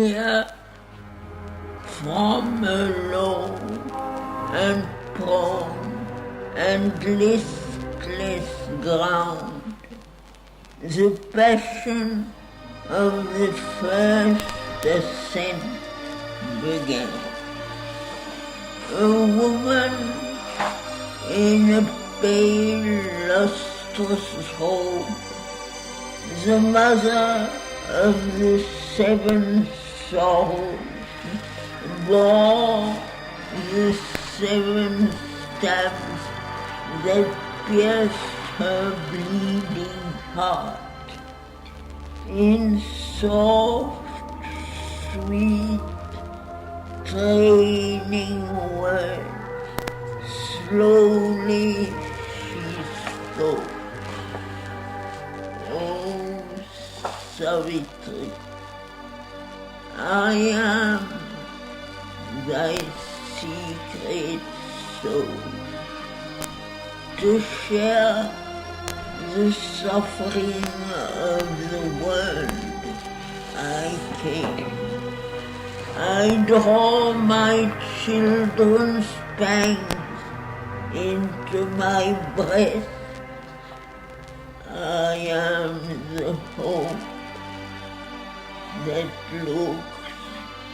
hear from a low and prone and listless ground the passion of the first ascent began. A woman in a pale, lustrous robe, the mother of the seven souls, bore the seven stabs that pierced her bleeding heart. In soft, sweet, training words, slowly she spoke. Oh, Savitri, I am thy secret soul. To share the suffering of the world I came. I draw my children's pangs into my breast. I am the hope that looks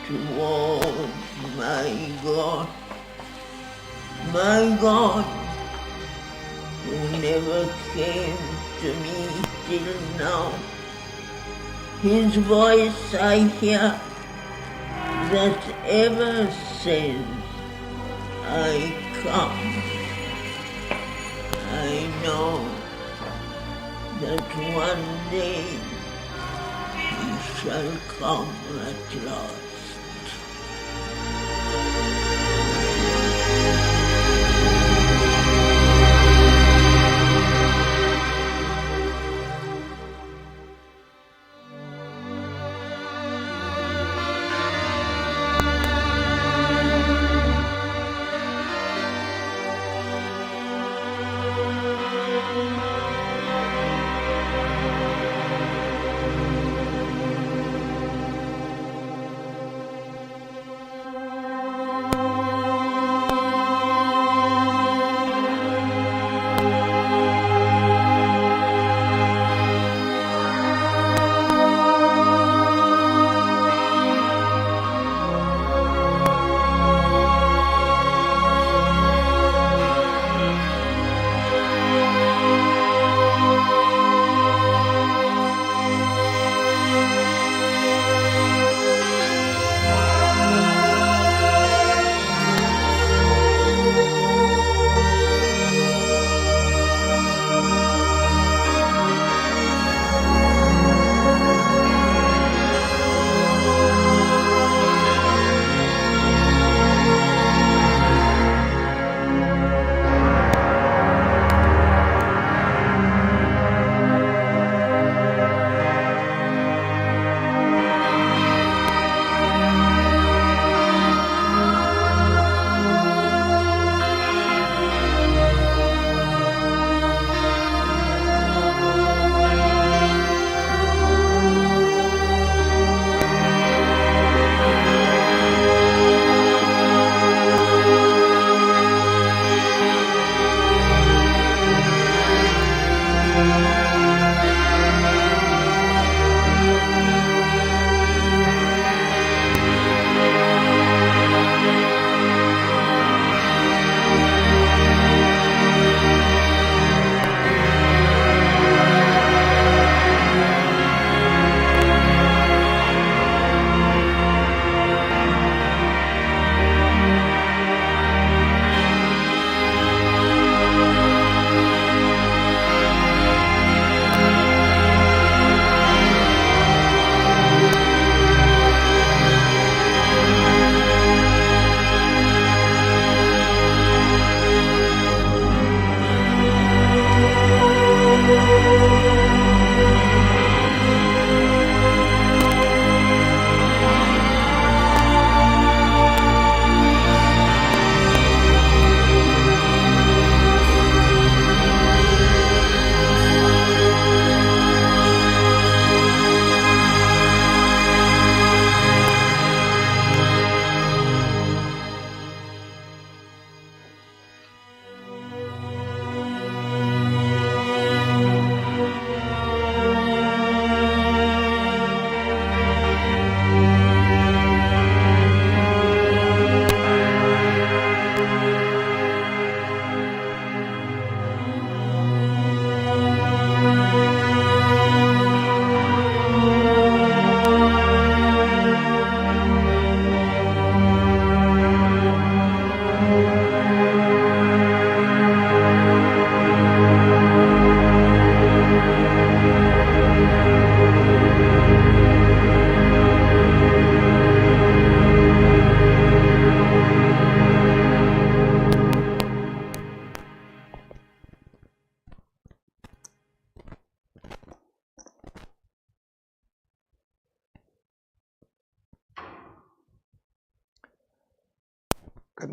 towards my God, who never came to me till now. His voice I hear that ever says, I come. I know that one day he shall come at last.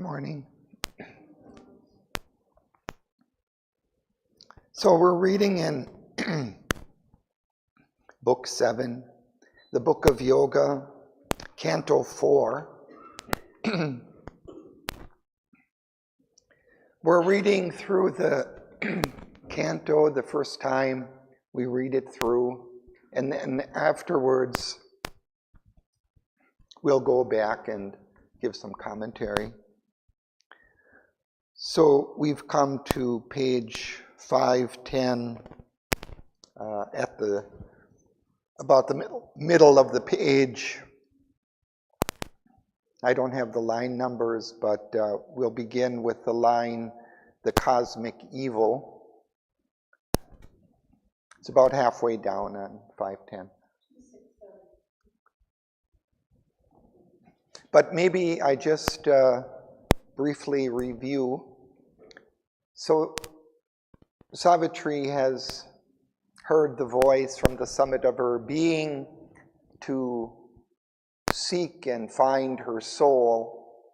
morning. So we're reading in Book 7, the Book of Yoga, Canto 4. We're reading through the canto the first time we read it through, and then afterwards we'll go back and give some commentary. So we've come to page 510 at about the middle of the page. I don't have the line numbers, but we'll begin with the line, the cosmic evil. It's about halfway down on 510. But maybe I just briefly review. So Savitri has heard the voice from the summit of her being to seek and find her soul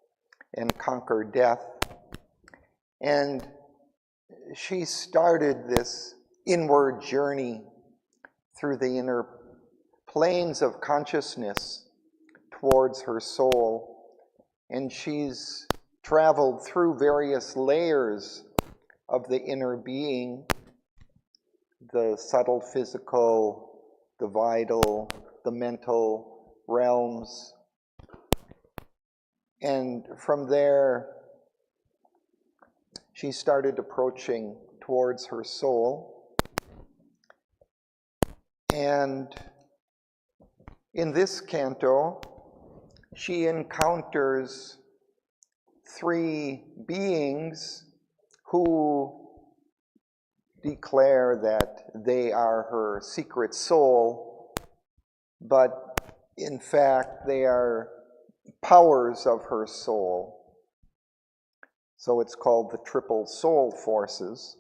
and conquer death. And she started this inward journey through the inner planes of consciousness towards her soul. And she's traveled through various layers of the inner being, the subtle physical, the vital, the mental realms. And from there, she started approaching towards her soul. And in this canto, she encounters three beings who declare that they are her secret soul, but in fact they are powers of her soul. So it's called the triple soul forces.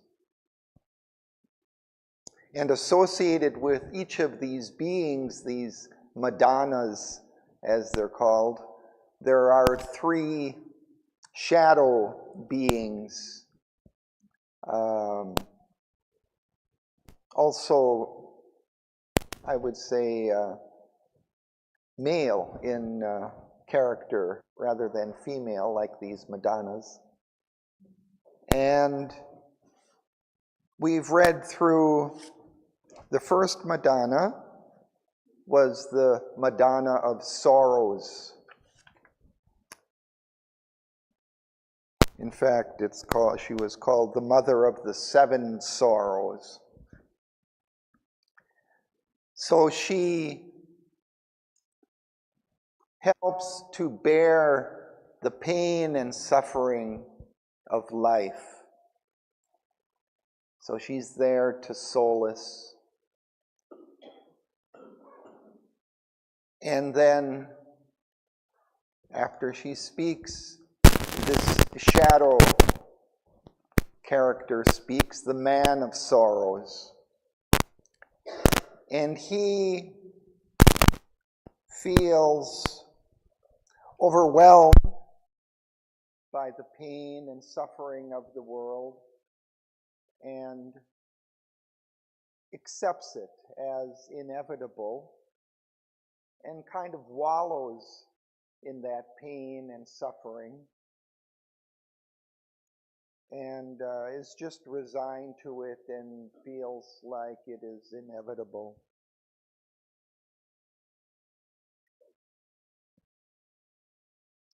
And associated with each of these beings, these Madonnas as they're called, there are three shadow beings. Also, I would say male in character rather than female, like these Madonnas. And we've read through the first Madonna was the Madonna of sorrows. In fact, she was called the mother of the seven sorrows. So she helps to bear the pain and suffering of life. So she's there to solace. And then, after she speaks, this shadow character speaks, the man of sorrows. And he feels overwhelmed by the pain and suffering of the world and accepts it as inevitable and kind of wallows in that pain and suffering and is just resigned to it and feels like it is inevitable.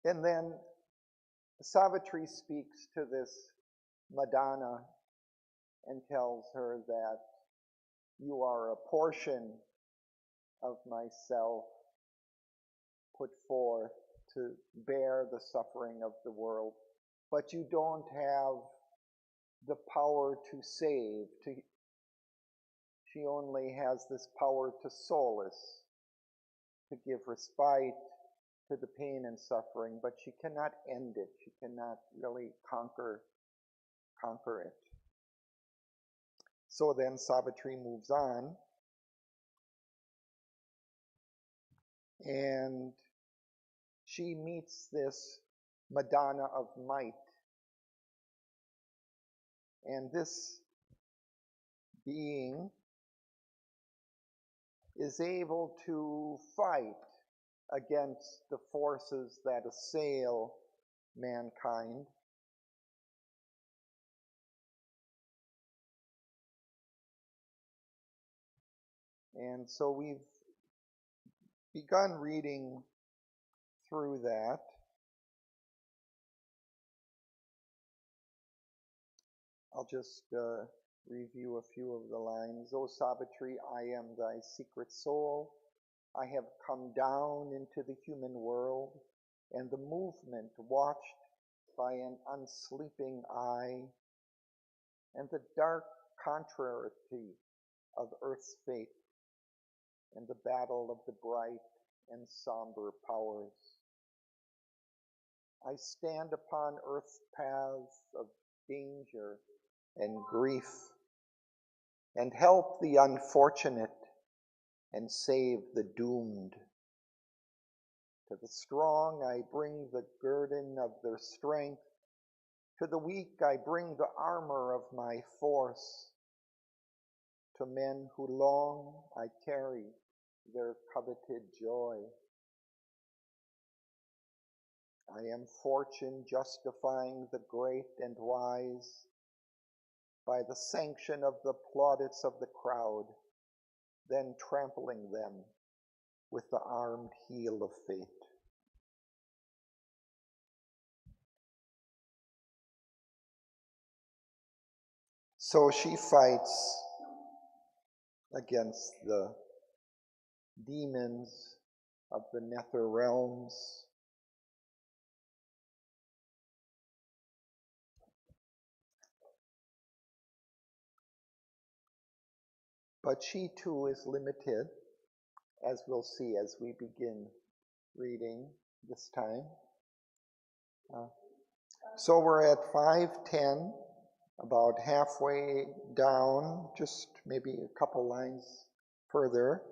And then Savitri speaks to this Madonna and tells her that you are a portion of myself put forth to bear the suffering of the world, but you don't have the power to save. She only has this power to solace, to give respite to the pain and suffering, but she cannot end it. She cannot really conquer it. So then Savitri moves on, and she meets this Madonna of might. And this being is able to fight against the forces that assail mankind. And so we've begun reading through that. I'll just review a few of the lines. O Savitri, I am thy secret soul. I have come down into the human world, and the movement watched by an unsleeping eye, and the dark contrariety of earth's fate, and the battle of the bright and somber powers. I stand upon earth's paths of danger and grief, and help the unfortunate and save the doomed. To the strong I bring the guerdon of their strength, to the weak I bring the armor of my force. To men who long I carry their coveted joy. I am fortune justifying the great and wise by the sanction of the plaudits of the crowd, then trampling them with the armed heel of fate. So she fights against the demons of the nether realms. But she too is limited, as we'll see as we begin reading this time. So we're at 5:10, about halfway down, just maybe a couple lines further,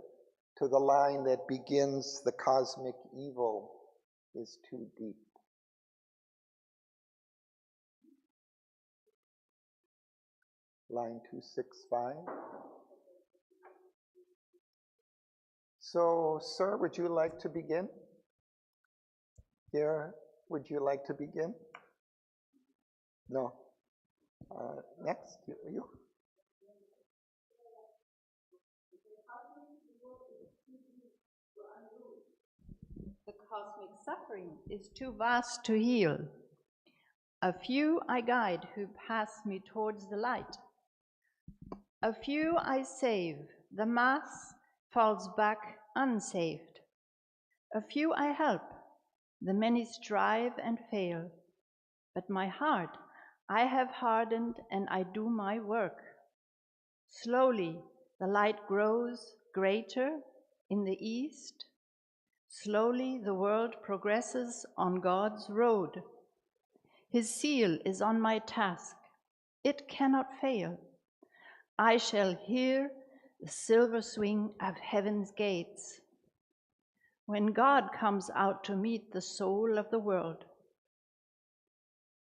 to the line that begins, the cosmic evil is too deep. Line 265. So, sir, would you like to begin? Here, would you like to begin? No. Next, you. The cosmic suffering is too vast to heal. A few I guide who pass me towards the light. A few I save, the mass falls back unsaved. A few I help, the many strive and fail. But my heart I have hardened and I do my work. Slowly the light grows greater in the east. Slowly the world progresses on God's road. His seal is on my task. It cannot fail. I shall hear the silver swing of heaven's gates when God comes out to meet the soul of the world.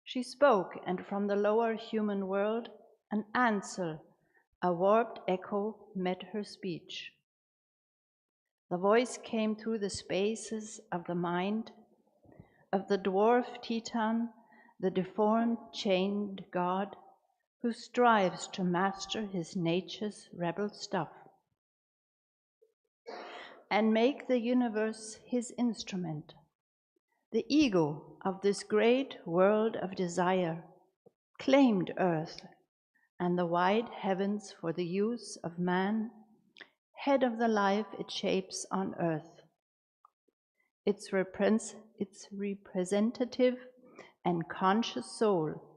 She spoke, and from the lower human world, an answer, a warped echo, met her speech. The voice came through the spaces of the mind, of the dwarf Titan, the deformed, chained god, who strives to master his nature's rebel stuff and make the universe his instrument. The ego of this great world of desire claimed earth and the wide heavens for the use of man, head of the life it shapes on earth. Its representative and conscious soul,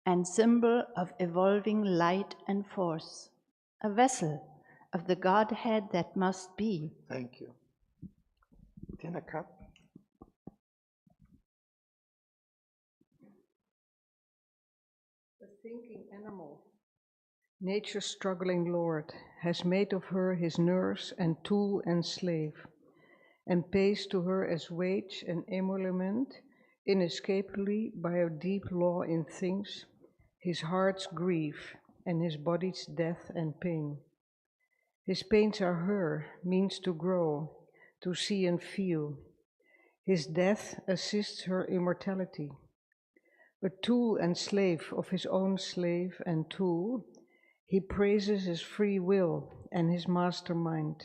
and symbol of evolving light and force, a vessel of the Godhead that must be. Thank you. Tinaka. A thinking animal, nature's struggling lord, has made of her his nurse and tool and slave, and pays to her as wage and emolument Inescapably by a deep law in things, his heart's grief and his body's death and pain. His pains are her means to grow, to see and feel. His death assists her immortality. A tool and slave of his own slave and tool, he praises his free will and his mastermind,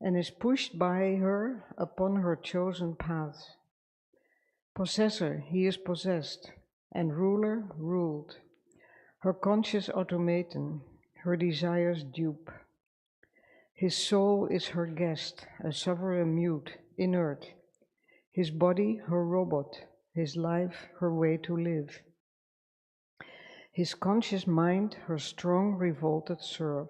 and is pushed by her upon her chosen path. Possessor, he is possessed, and ruler, ruled, her conscious automaton, her desires dupe. His soul is her guest, a sovereign mute, inert, his body her robot, his life her way to live. His conscious mind her strong revolted serf.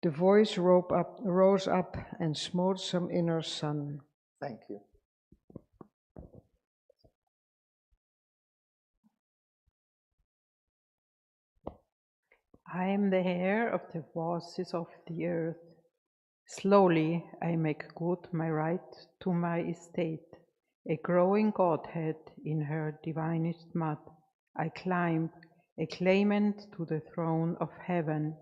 The voice rose up and smote some inner sun. Thank you. I am the heir of the voices of the earth. Slowly I make good my right to my estate. A growing Godhead in her divinest mud, I climb, a claimant to the throne of heaven.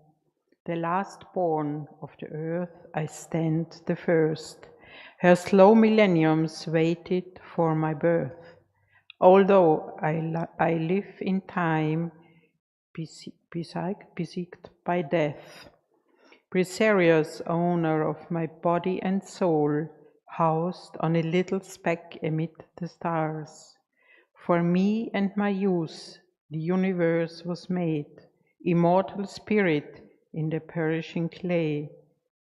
The last born of the earth, I stand the first. Her slow millenniums waited for my birth. Although I live in time, besieged by death, precarious owner of my body and soul, housed on a little speck amid the stars. For me and my youth the universe was made, immortal spirit in the perishing clay.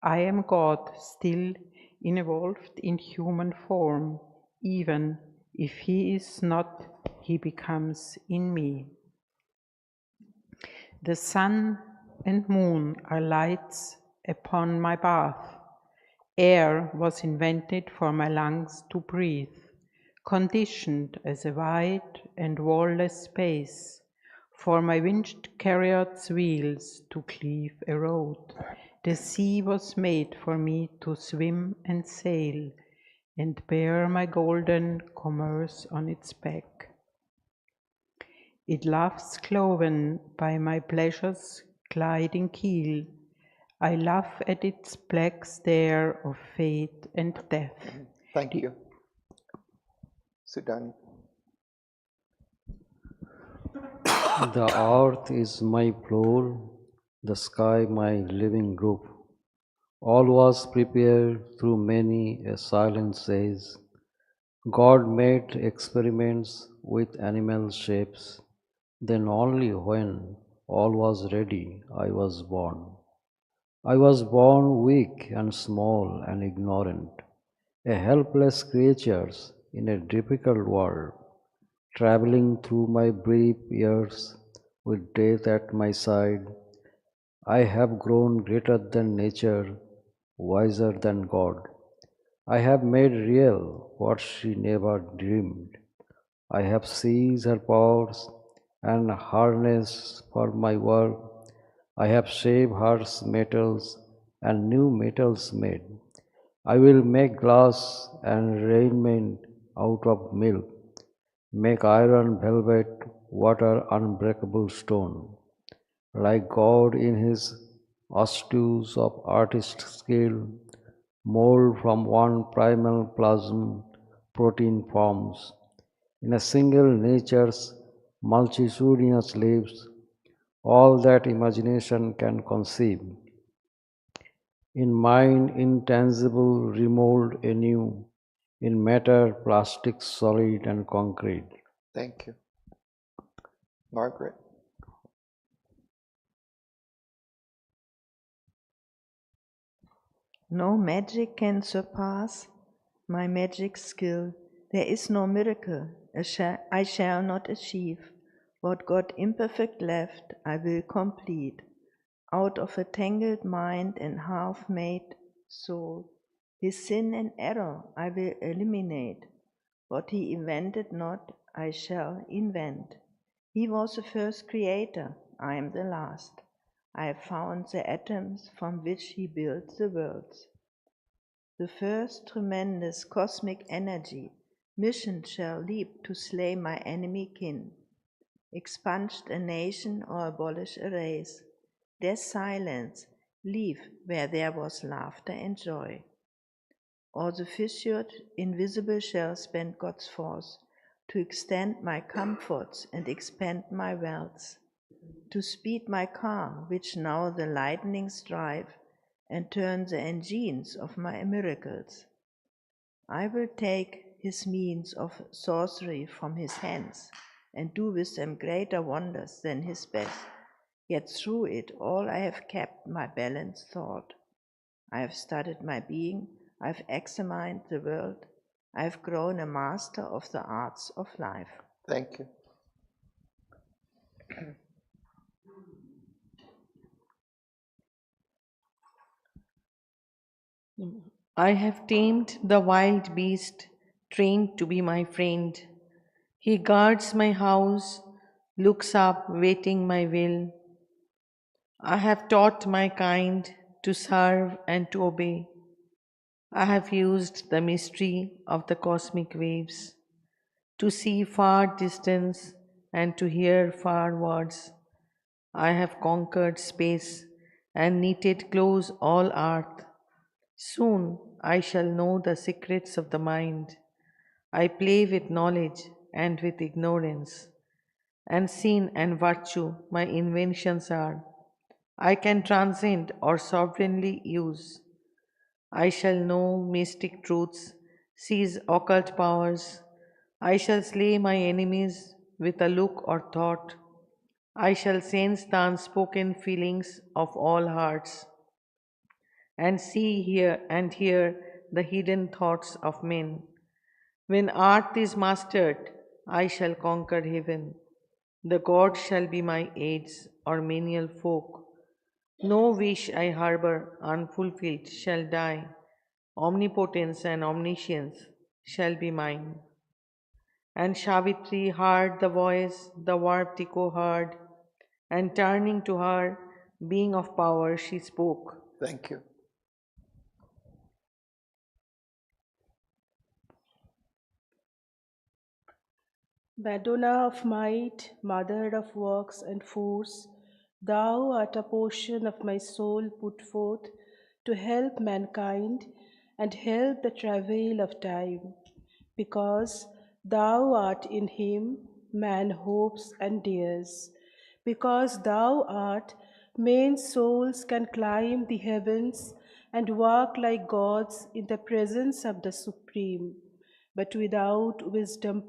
I am God still involved in human form, even if he is not, he becomes in me. The sun and moon are lights upon my path. Air was invented for my lungs to breathe, conditioned as a wide and wall-less space for my winged chariot's wheels to cleave a road. The sea was made for me to swim and sail and bear my golden commerce on its back. It laughs cloven by my pleasure's gliding keel. I laugh at its black stare of fate and death. Thank you. Sudani. The earth is my floor, the sky my living roof. All was prepared through many a silent says. God made experiments with animal shapes. Then only when all was ready, I was born. I was born weak and small and ignorant, a helpless creature in a difficult world, traveling through my brief years with death at my side. I have grown greater than nature, wiser than God. I have made real what she never dreamed. I have seized her powers and harnessed for my work. I have shaped her metals and new metals made. I will make glass and raiment out of milk, make iron velvet, water unbreakable stone. Like God in his astuce of artist skill, mold from one primal plasm protein forms. In a single nature's multitudinous lives, all that imagination can conceive. In mind intangible, remold anew, in matter, plastic, solid, and concrete. Thank you. Margaret. No magic can surpass my magic skill. There is no miracle I shall not achieve. What God imperfect left, I will complete. Out of a tangled mind and half-made soul, his sin and error I will eliminate. What he invented not, I shall invent. He was the first creator, I am the last. I have found the atoms from which he built the worlds. The first tremendous cosmic energy Mission shall leap to slay my enemy kin, expunge a nation or abolish a race. Death silence, leave where there was laughter and joy. Or the fissured, invisible shall spend God's force to extend my comforts and expand my wealth, to speed my car, which now the lightnings drive, and turn the engines of my miracles. I will take his means of sorcery from his hands, and do with them greater wonders than his best. Yet through it all I have kept my balanced thought. I have studied my being, I have examined the world, I have grown a master of the arts of life. Thank you. I have tamed the wild beast, trained to be my friend. He guards my house, looks up, waiting my will. I have taught my kind to serve and to obey. I have used the mystery of the cosmic waves to see far distance and to hear far words. I have conquered space and knitted close all earth. Soon I shall know the secrets of the mind. I play with knowledge and with ignorance, and sin and virtue my inventions are. I can transcend or sovereignly use. I shall know mystic truths, seize occult powers. I shall slay my enemies with a look or thought. I shall sense the unspoken feelings of all hearts, and see, hear the hidden thoughts of men. When art is mastered, I shall conquer heaven. The gods shall be my aids or menial folk. No wish I harbor unfulfilled shall die. Omnipotence and omniscience shall be mine. And Savitri heard the voice, the warped echo heard, and turning to her, being of power, she spoke. Thank you. Madonna of might, mother of works and force, thou art a portion of my soul put forth to help mankind and help the travail of time, because thou art in him, man hopes and dares. Because thou art, men's souls can climb the heavens and walk like gods in the presence of the Supreme. But without wisdom,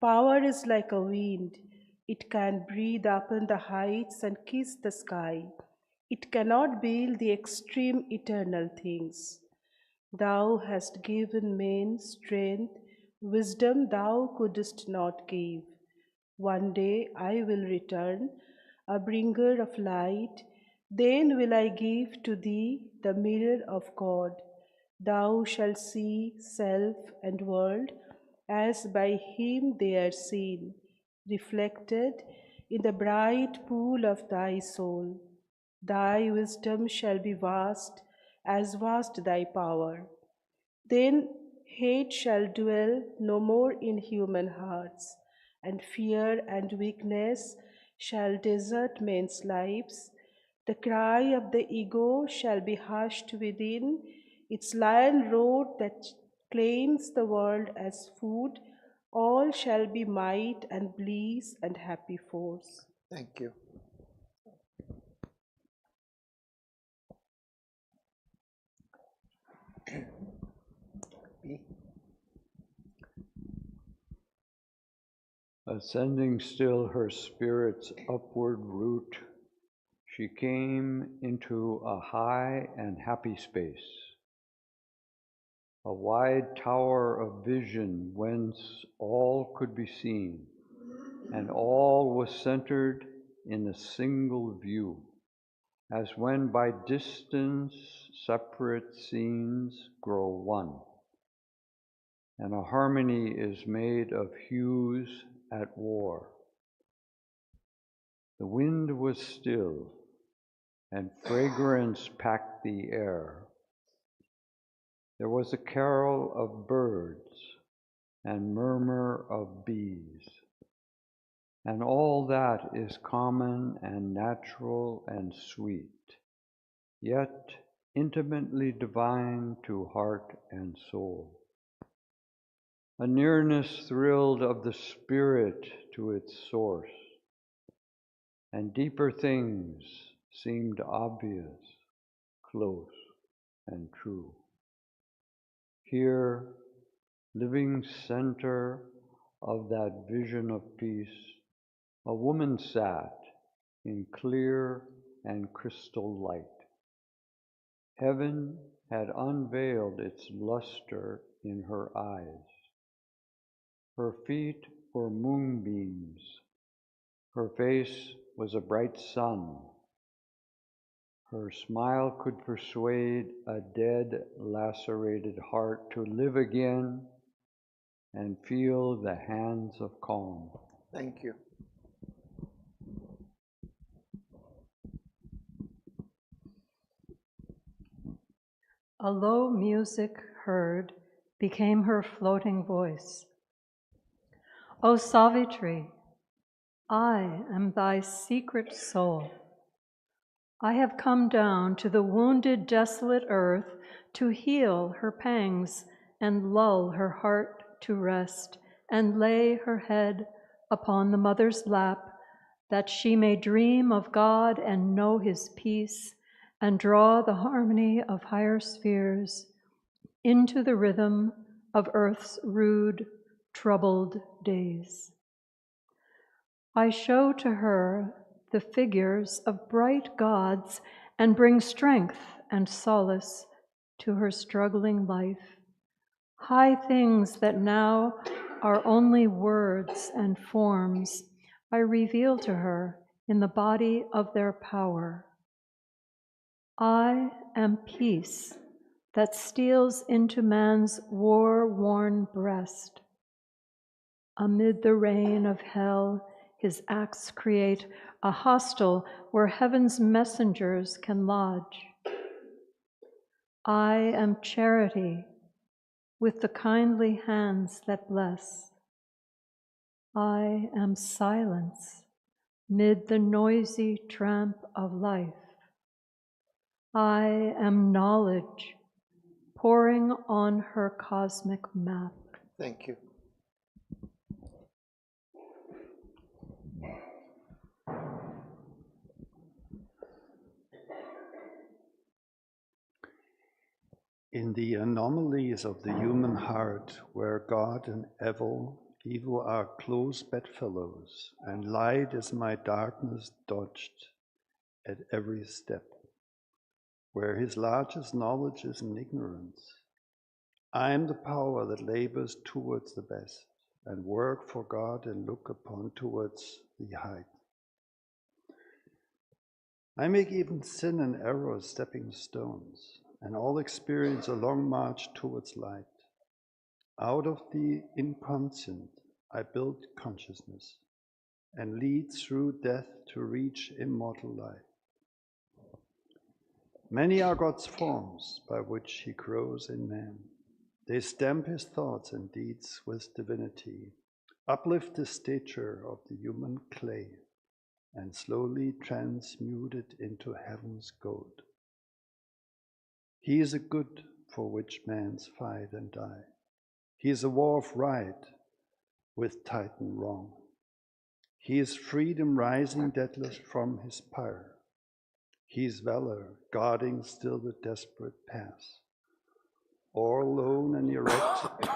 power is like a wind. It can breathe upon the heights and kiss the sky. It cannot build the extreme eternal things. Thou hast given men strength, wisdom thou couldst not give. One day I will return, a bringer of light. Then will I give to thee the mirror of God. Thou shalt see self and world as by him they are seen, reflected in the bright pool of thy soul. Thy wisdom shall be vast, as vast thy power. Then hate shall dwell no more in human hearts, and fear and weakness shall desert men's lives. The cry of the ego shall be hushed within, its lion roar that claims the world as food. All shall be might and bliss and happy force. Thank you. B. Ascending still her spirit's upward route, she came into a high and happy space, a wide tower of vision whence all could be seen, and all was centered in a single view, as when by distance separate scenes grow one, and a harmony is made of hues at war. The wind was still, and fragrance packed the air. There was a carol of birds and murmur of bees, and all that is common and natural and sweet, yet intimately divine to heart and soul. A nearness thrilled of the spirit to its source, and deeper things seemed obvious, close, and true. Here, living center of that vision of peace, a woman sat in clear and crystal light. Heaven had unveiled its luster in her eyes. Her feet were moonbeams. Her face was a bright sun. Her smile could persuade a dead, lacerated heart to live again and feel the hands of calm. Thank you. A low music heard became her floating voice. O Savitri, I am thy secret soul. I have come down to the wounded, desolate earth to heal her pangs and lull her heart to rest and lay her head upon the mother's lap, that she may dream of God and know his peace and draw the harmony of higher spheres into the rhythm of earth's rude, troubled days. I show to her the figures of bright gods and bring strength and solace to her struggling life. High things that now are only words and forms, I reveal to her in the body of their power. I am peace that steals into man's war-worn breast. Amid the rain of hell, his acts create a hostel where heaven's messengers can lodge. I am charity with the kindly hands that bless. I am silence mid the noisy tramp of life. I am knowledge pouring on her cosmic map. Thank you. In the anomalies of the human heart, where God and evil are close bedfellows, and light is my darkness dodged at every step, where his largest knowledge is in ignorance, I am the power that labors towards the best, and work for God and look upon towards the height. I make even sin and error stepping stones, and all experience a long march towards light. Out of the inconscient, I build consciousness, and lead through death to reach immortal life. Many are God's forms by which he grows in man. They stamp his thoughts and deeds with divinity, uplift the stature of the human clay, and slowly transmute it into heaven's gold. He is a good for which men's fight and die. He is a war of right with Titan wrong. He is freedom rising deathless from his pyre. He is valor guarding still the desperate pass. Or alone and erect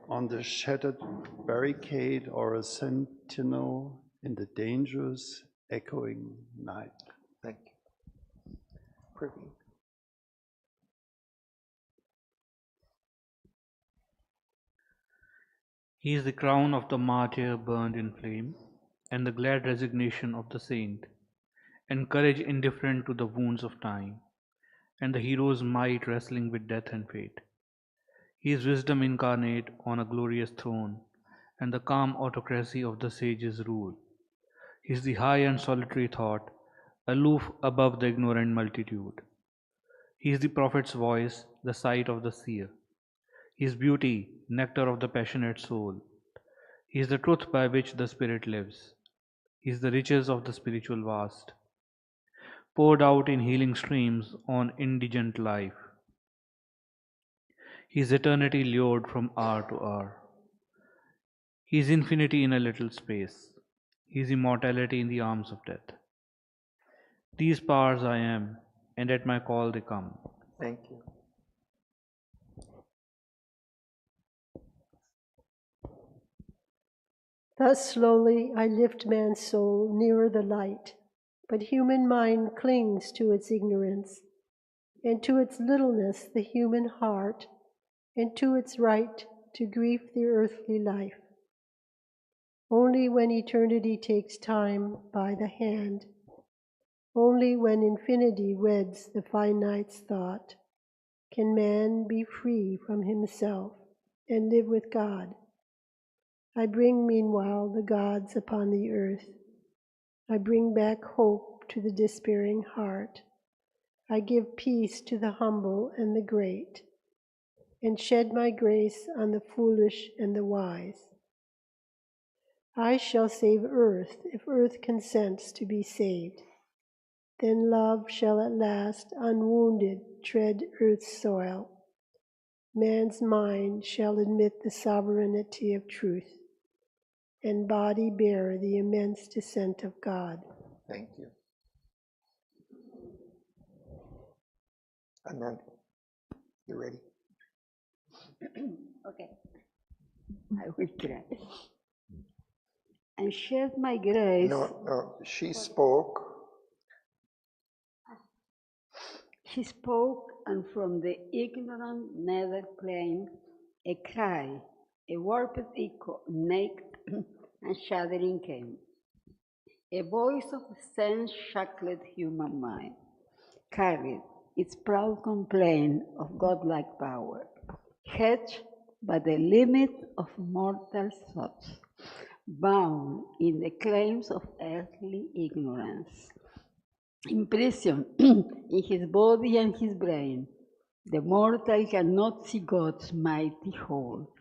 on the shattered barricade, or a sentinel in the dangerous echoing night. Thank you. Praveen. He is the crown of the martyr burned in flame, and the glad resignation of the saint, and courage indifferent to the wounds of time, and the hero's might wrestling with death and fate. He is wisdom incarnate on a glorious throne, and the calm autocracy of the sage's rule. He is the high and solitary thought, aloof above the ignorant multitude. He is the prophet's voice, the sight of the seer. He is beauty, nectar of the passionate soul. He is the truth by which the spirit lives. He is the riches of the spiritual vast, poured out in healing streams on indigent life. He is eternity lured from hour to hour. He is infinity in a little space. He is immortality in the arms of death. These powers I am, and at my call they come. Thank you. Thus slowly I lift man's soul nearer the light, but human mind clings to its ignorance, and to its littleness the human heart, and to its right to grief the earthly life. Only when eternity takes time by the hand, only when infinity weds the finite's thought, can man be free from himself and live with God. I bring meanwhile the gods upon the earth. I bring back hope to the despairing heart. I give peace to the humble and the great, and shed my grace on the foolish and the wise. I shall save earth if earth consents to be saved. Then love shall at last unwounded tread earth's soil. Man's mind shall admit the sovereignty of truth, and body bear the immense descent of God. Thank you. And then, you ready? Okay, I will try. And shed my grace. No, she spoke. She spoke, and from the ignorant nether plane, a cry, a warped echo, naked and shuddering came. A voice of sense-shackled human mind carried its proud complaint of godlike power, hedged by the limit of mortal thoughts, bound in the claims of earthly ignorance. Imprisoned in his body and his brain, the mortal cannot see God's mighty whole,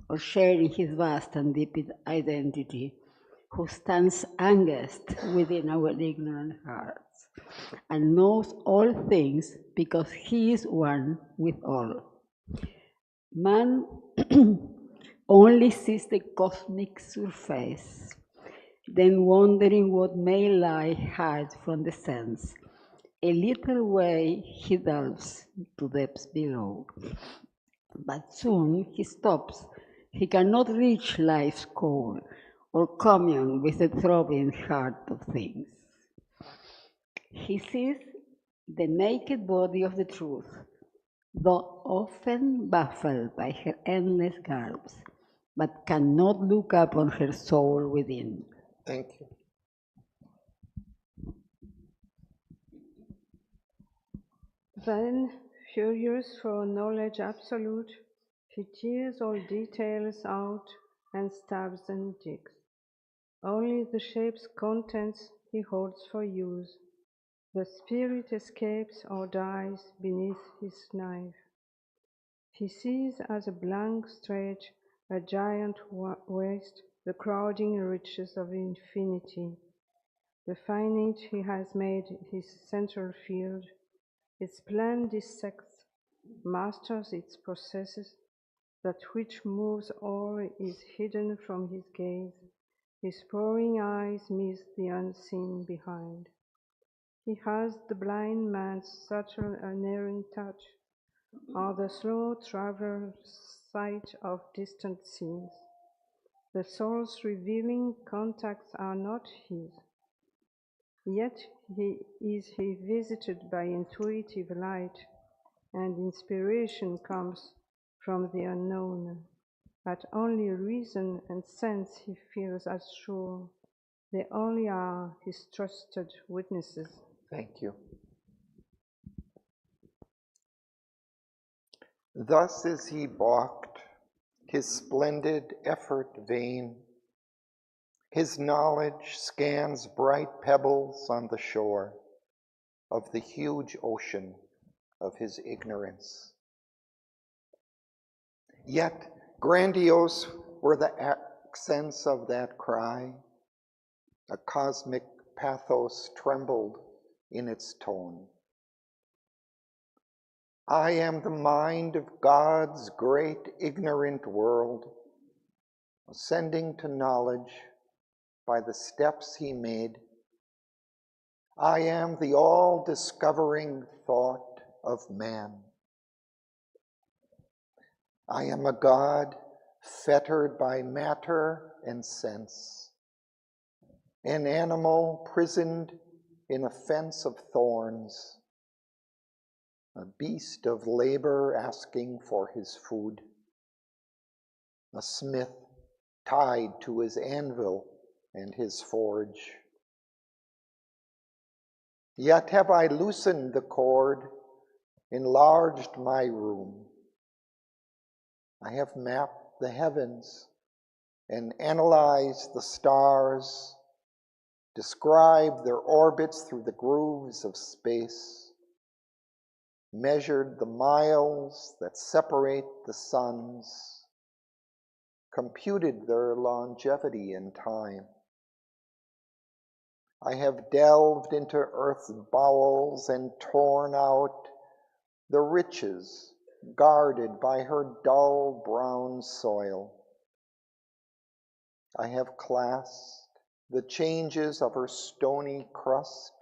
or share in his vast and deep identity, who stands aghast within our ignorant hearts, and knows all things because he is one with all. Man only sees the cosmic surface, then wondering what may lie hid from the sense. A little way he delves to depths below, but soon he stops. He cannot reach life's core or commune with the throbbing heart of things. He sees the naked body of the truth, though often baffled by her endless garbs, but cannot look upon her soul within. Thank you. Then, furious for knowledge absolute, he tears all details out and stabs and digs. Only the shape's contents he holds for use. The spirit escapes or dies beneath his knife. He sees as a blank stretch, a giant waste, the crowding riches of infinity. The finite he has made his central field. Its plan dissects, masters its processes. That which moves all is hidden from his gaze. His poring eyes miss the unseen behind. He has the blind man's subtle unerring touch, or the slow traveler's sight of distant scenes. The soul's revealing contacts are not his. Yet he visited by intuitive light, and inspiration comes from the unknown. But only reason and sense he feels as sure. They only are his trusted witnesses. Thank you. Thus is he balked, his splendid effort vain. His knowledge scans bright pebbles on the shore of the huge ocean of his ignorance. Yet grandiose were the accents of that cry. A cosmic pathos trembled in its tone. I am the mind of God's great ignorant world, ascending to knowledge by the steps he made. I am the all-discovering thought of man. I am a God fettered by matter and sense, an animal prisoned in a fence of thorns, a beast of labor asking for his food, a smith tied to his anvil and his forge. Yet have I loosened the cord, enlarged my room. I have mapped the heavens and analyzed the stars, described their orbits through the grooves of space, measured the miles that separate the suns, computed their longevity in time. I have delved into earth's bowels and torn out the riches guarded by her dull brown soil. I have classed the changes of her stony crust,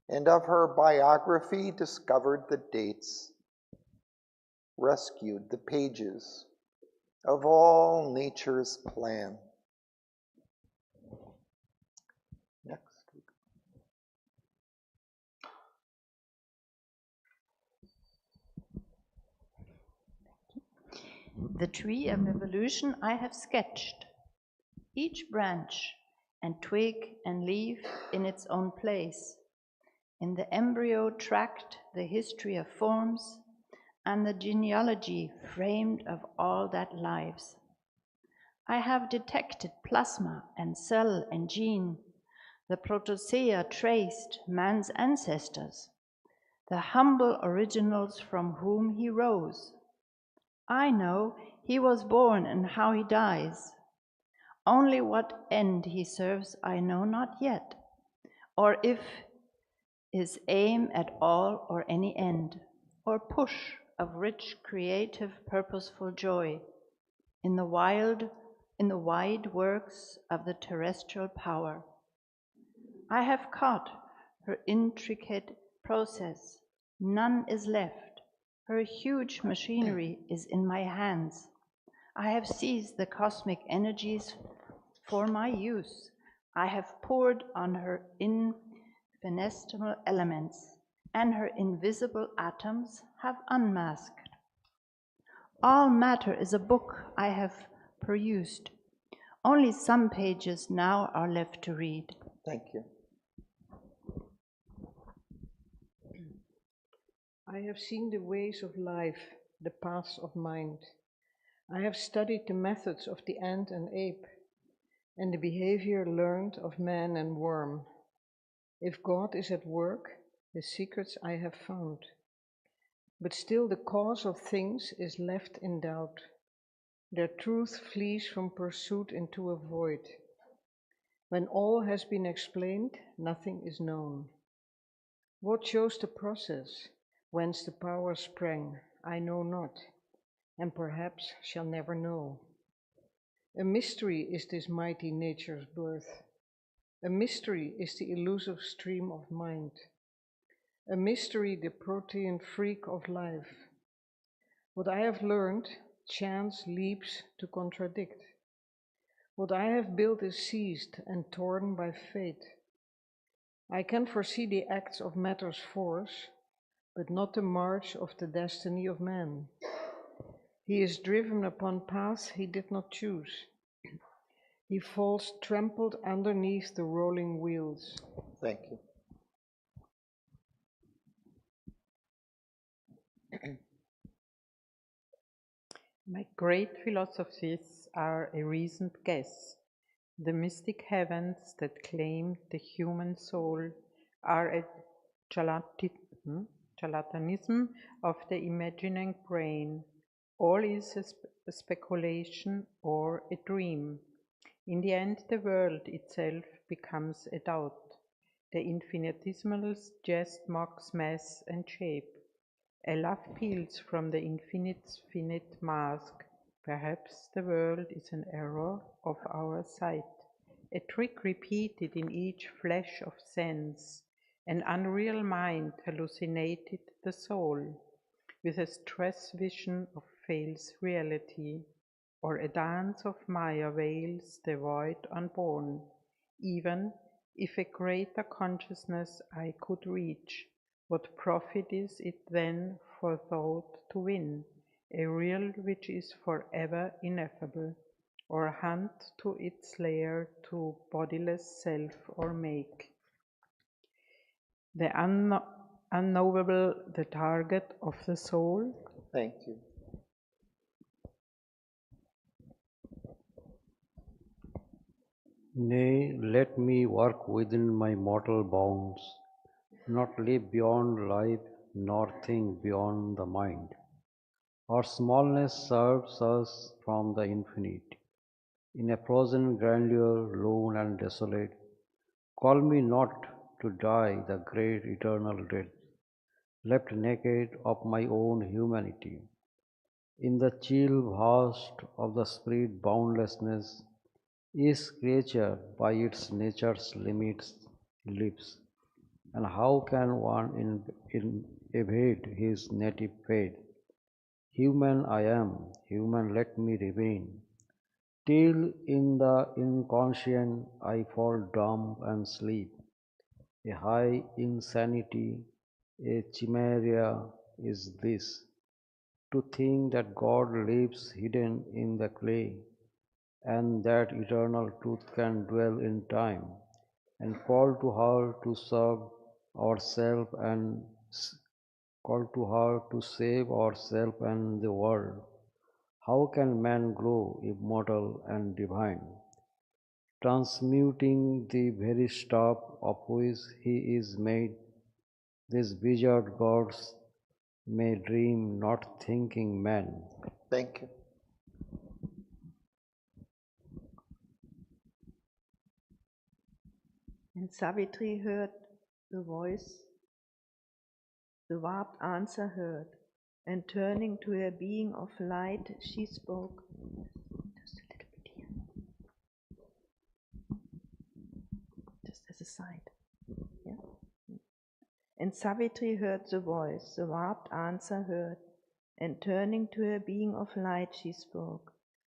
and of her biography discovered the dates, rescued the pages of all nature's plan. Next. The tree of evolution I have sketched, each branch and twig and leaf in its own place. In the embryo tracked the history of forms and the genealogy framed of all that lives. I have detected plasma and cell and gene, the protozoa traced man's ancestors, the humble originals from whom he rose. I know he was born and how he dies. Only what end he serves I know not yet, or if his aim at all or any end, or push of rich, creative, purposeful joy in the wide works of the terrestrial power. I have caught her intricate process, none is left. Her huge machinery is in my hands. I have seized the cosmic energies for my use. I have poured on her infinitesimal elements, and her invisible atoms have unmasked. All matter is a book I have perused. Only some pages now are left to read. Thank you. I have seen the ways of life, the paths of mind. I have studied the methods of the ant and ape, and the behavior learned of man and worm. If God is at work, the secrets I have found. But still the cause of things is left in doubt. Their truth flees from pursuit into a void. When all has been explained, nothing is known. What chose the process? Whence the power sprang, I know not, and perhaps shall never know. A mystery is this mighty nature's birth. A mystery is the elusive stream of mind. A mystery the protean freak of life. What I have learned, chance leaps to contradict. What I have built is seized and torn by fate. I can foresee the acts of matter's force, but not the march of the destiny of man. He is driven upon paths he did not choose. He falls trampled underneath the rolling wheels. Thank you. My great philosophies are a reasoned guess. The mystic heavens that claim the human soul are a charlatanism of the imagining brain. All is a speculation or a dream. In the end, the world itself becomes a doubt. The infinitesimal jest mocks mass and shape. A love peels from the infinite's finite mask. Perhaps the world is an error of our sight, a trick repeated in each flash of sense. An unreal mind hallucinated the soul with a stress vision of false reality, or a dance of Maya veils the void unborn, even if a greater consciousness I could reach. What profit is it then for thought to win, a real which is forever ineffable, or hunt to its lair to bodiless self or make? The unknowable, the target of the soul? Thank you. Nay, let me work within my mortal bounds, not live beyond life, nor think beyond the mind. Our smallness serves us from the infinite. In a frozen grandeur, lone and desolate, call me not to die the great eternal death, left naked of my own humanity. In the chill vast of the spirit boundlessness, each creature by its nature's limits lives, and how can one evade his native fate? Human I am, human let me remain, till in the inconscient I fall dumb and sleep. A high insanity, a chimera is this, to think that God lives hidden in the clay, and that eternal truth can dwell in time, and call to her to serve ourselves and call to her to save ourselves and the world. How can man grow immortal and divine, transmuting the very stuff of which he is made? These wizard gods may dream, not thinking man. Thank you. And Savitri heard the voice, the warped answer heard, and turning to her being of light, she spoke. Just a little bit here. Just as a side. Yeah? And Savitri heard the voice, the warped answer heard, and turning to her being of light, she spoke.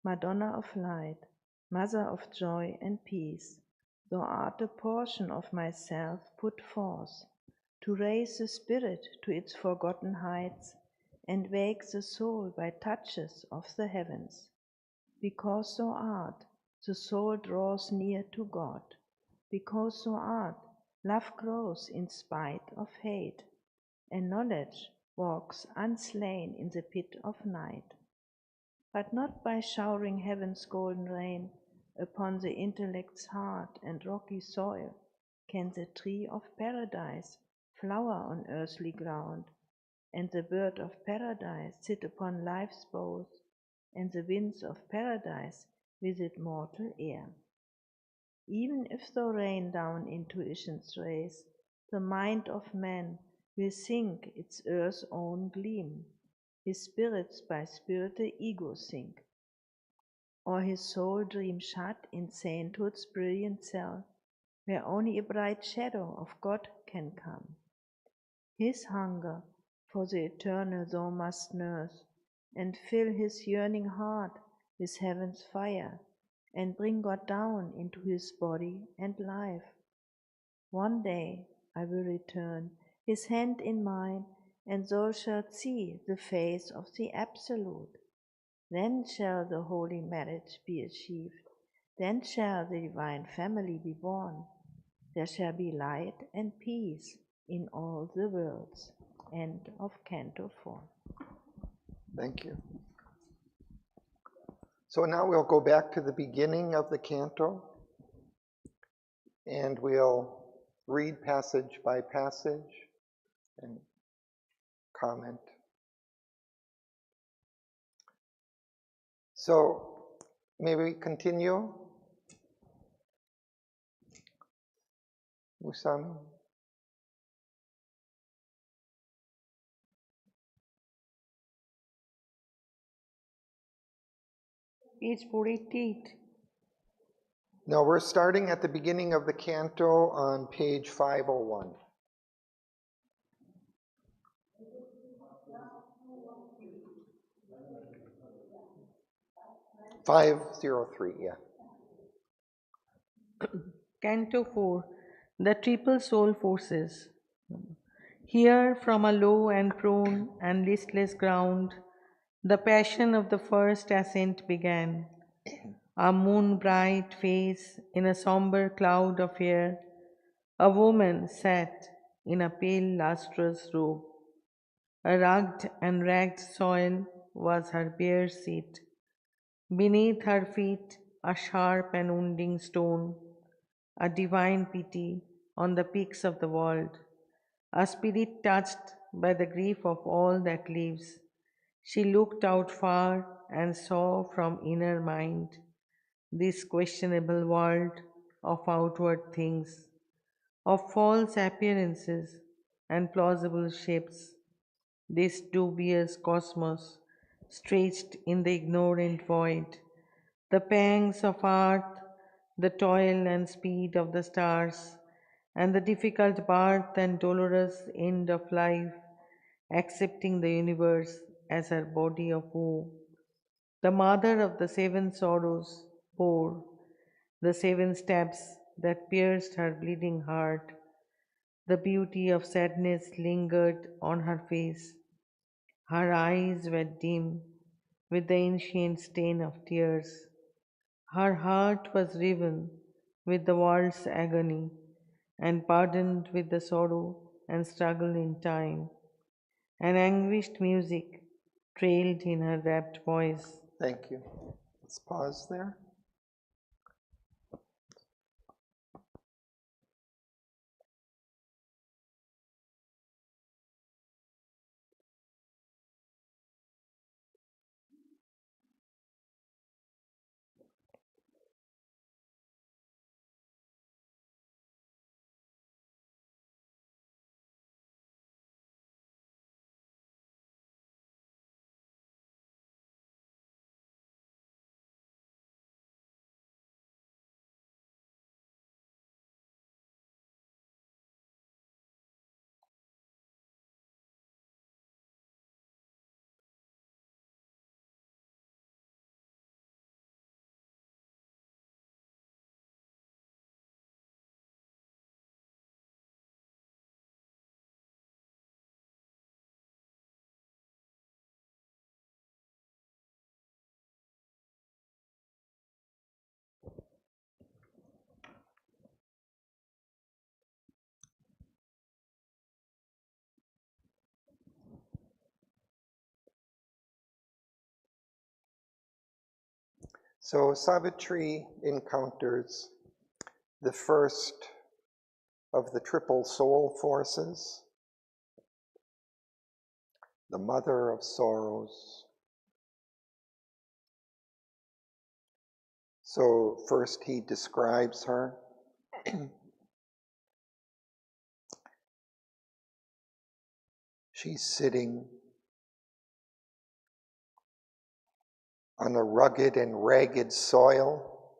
Madonna of light, mother of joy and peace, thou art a portion of myself put forth, to raise the spirit to its forgotten heights, and wake the soul by touches of the heavens. Because thou art, the soul draws near to God. Because thou art, love grows in spite of hate, and knowledge walks unslain in the pit of night. But not by showering heaven's golden rain upon the intellect's hard and rocky soil can the tree of paradise flower on earthly ground, and the bird of paradise sit upon life's boughs, and the winds of paradise visit mortal air. Even if thou rain down intuition's rays, the mind of man will sink its earth's own gleam, his spirits by spiritual ego sink, or his soul dream shut in sainthood's brilliant cell, where only a bright shadow of God can come. His hunger for the eternal thou must nurse, and fill his yearning heart with heaven's fire, and bring God down into his body and life. One day I will return, his hand in mine, and thou shalt see the face of the Absolute. Then shall the holy marriage be achieved. Then shall the divine family be born. There shall be light and peace in all the worlds. End of Canto 4. Thank you. So now we'll go back to the beginning of the canto, and we'll read passage by passage and comment. So, may we continue? Usami? Page 488. No, we're starting at the beginning of the canto on page 501. 503, yeah. Canto 4. The Triple Soul Forces. Here, from a low and prone and listless ground, the passion of the first ascent began. A moon-bright face in a somber cloud of air, a woman sat in a pale lustrous robe. A rugged and ragged soil was her bare seat. Beneath her feet, a sharp and wounding stone, a divine pity on the peaks of the world, a spirit touched by the grief of all that lives. She looked out far and saw from inner mind this questionable world of outward things, of false appearances and plausible shapes, this dubious cosmos stretched in the ignorant void, the pangs of earth, the toil and speed of the stars, and the difficult birth and dolorous end of life, accepting the universe as her body of woe. The mother of the seven sorrows bore the seven stabs that pierced her bleeding heart. The beauty of sadness lingered on her face. Her eyes were dim with the ancient stain of tears. Her heart was riven with the world's agony and burdened with the sorrow and struggle in time. An anguished music trailed in her rapt voice. Thank you. Let's pause there. So Savitri encounters the first of the triple soul forces, the mother of sorrows. So first he describes her. She's sitting on a rugged and ragged soil.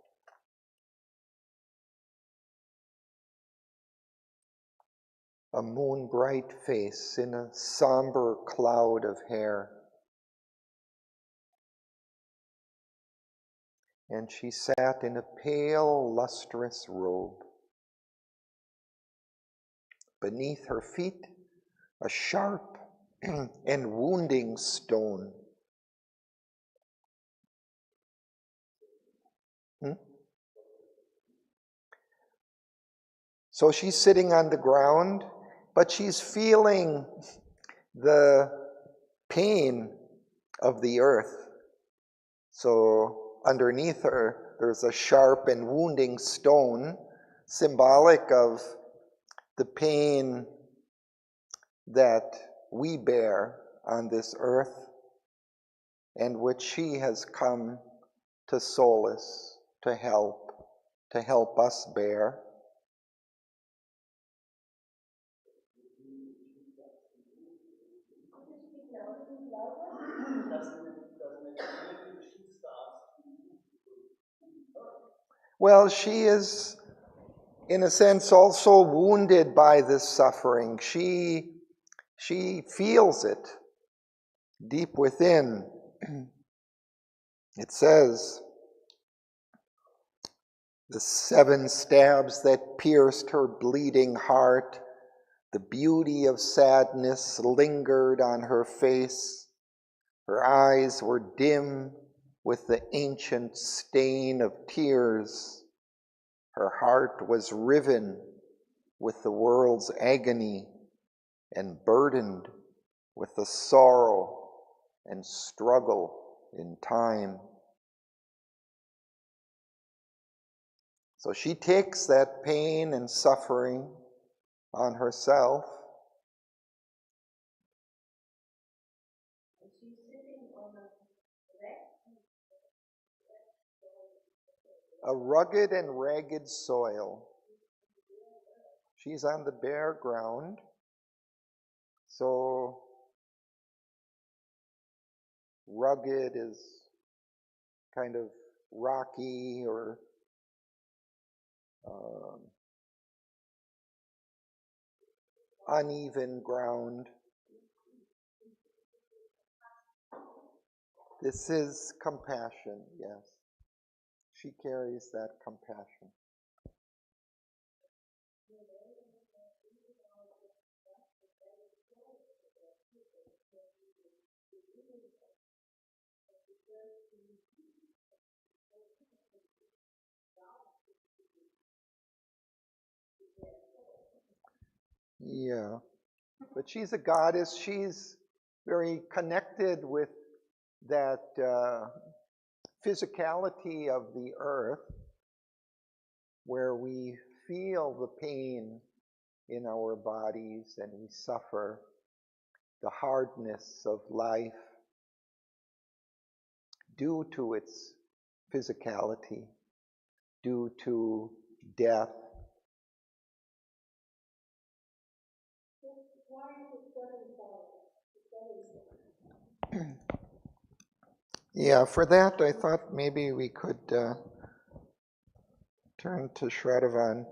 A moon-bright face in a somber cloud of hair. And she sat in a pale, lustrous robe. Beneath her feet, a sharp and wounding stone. So she's sitting on the ground, but she's feeling the pain of the earth. So underneath her, there's a sharp and wounding stone, symbolic of the pain that we bear on this earth, and which she has come to solace, to help us bear. Well, she is, in a sense, also wounded by this suffering. She feels it deep within. It says, the 7 stabs that pierced her bleeding heart, the beauty of sadness lingered on her face. Her eyes were dim with the ancient stain of tears. Her heart was riven with the world's agony and burdened with the sorrow and struggle in time. So she takes that pain and suffering on herself. A rugged and ragged soil. She's on the bare ground. So rugged is kind of rocky or uneven ground. This is compassion, yes. She carries that compassion. Yeah, but she's a goddess. She's very connected with that physicality of the earth, where we feel the pain in our bodies and we suffer the hardness of life due to its physicality, due to death. Yeah, for that I thought maybe we could turn to Shraddhavan.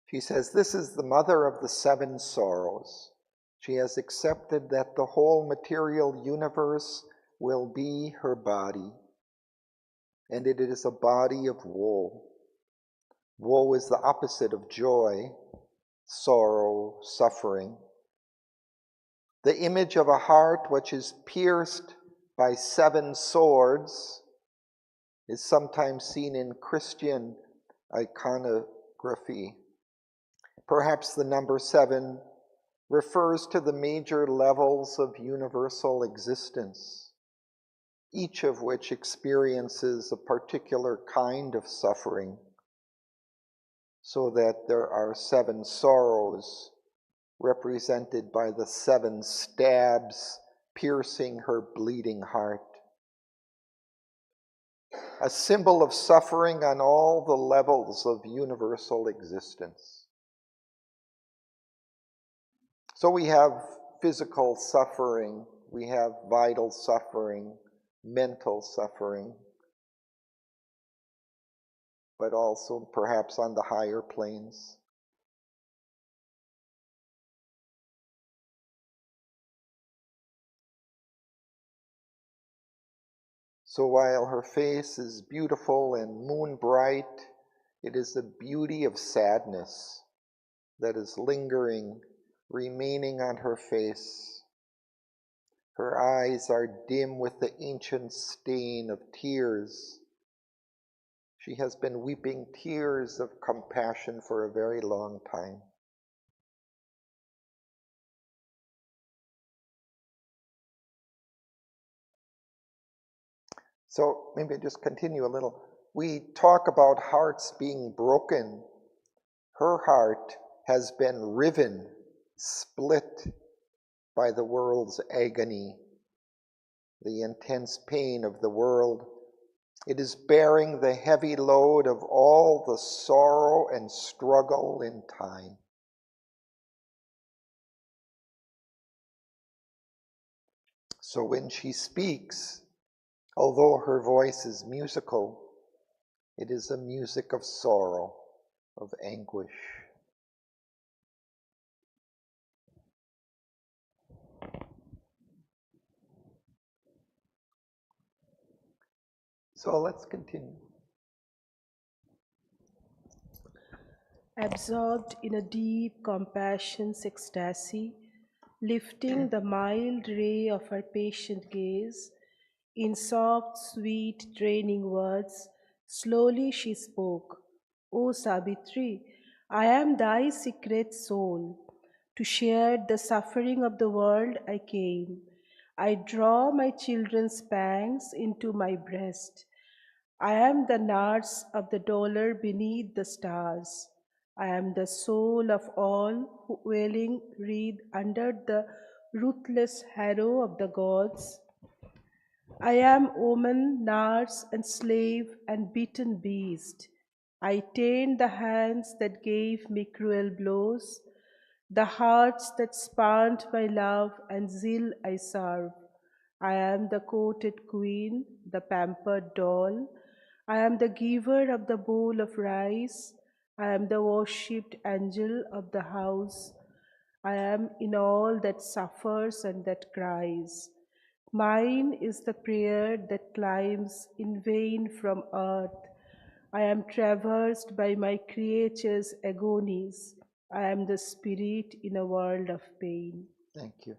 She says, this is the mother of the 7 sorrows. She has accepted that the whole material universe will be her body, and it is a body of woe. Woe is the opposite of joy, sorrow, suffering. The image of a heart which is pierced by 7 swords is sometimes seen in Christian iconography. Perhaps the number 7 refers to the major levels of universal existence, each of which experiences a particular kind of suffering, so that there are 7 sorrows represented by the 7 stabs piercing her bleeding heart. A symbol of suffering on all the levels of universal existence. So we have physical suffering, we have vital suffering, mental suffering, but also perhaps on the higher planes. So while her face is beautiful and moon bright, it is the beauty of sadness that is lingering, remaining on her face. Her eyes are dim with the ancient stain of tears. She has been weeping tears of compassion for a very long time. So maybe just continue a little. We talk about hearts being broken Her heart has been riven, split by the world's agony, the intense pain of the world. It is bearing the heavy load of all the sorrow and struggle in time. So when she speaks, although her voice is musical, it is a music of sorrow, of anguish. So let's continue. Absorbed in a deep compassion's ecstasy, lifting the mild ray of her patient gaze, in soft, sweet, training words, slowly she spoke, O Savitri, I am thy secret soul. To share the suffering of the world I came. I draw my children's pangs into my breast. I am the nurse of the dolor beneath the stars. I am the soul of all who wailing wreathe under the ruthless harrow of the gods. I am woman, nurse, and slave, and beaten beast. I taint the hands that gave me cruel blows, the hearts that spurned my love and zeal I serve. I am the courted queen, the pampered doll. I am the giver of the bowl of rice. I am the worshipped angel of the house. I am in all that suffers and that cries. Mine is the prayer that climbs in vain from earth. I am traversed by my creature's agonies. I am the spirit in a world of pain. Thank you.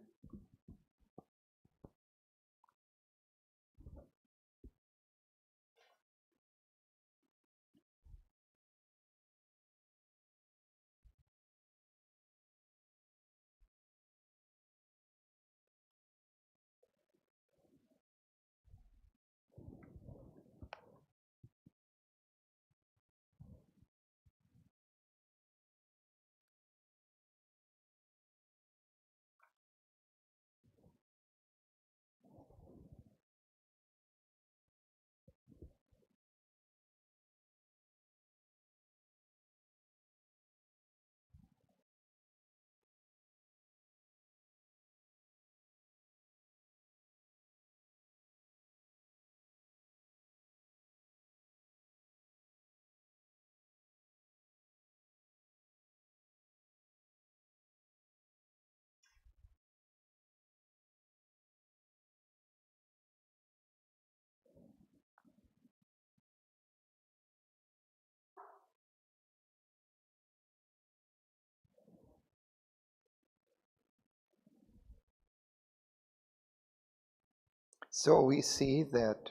So we see that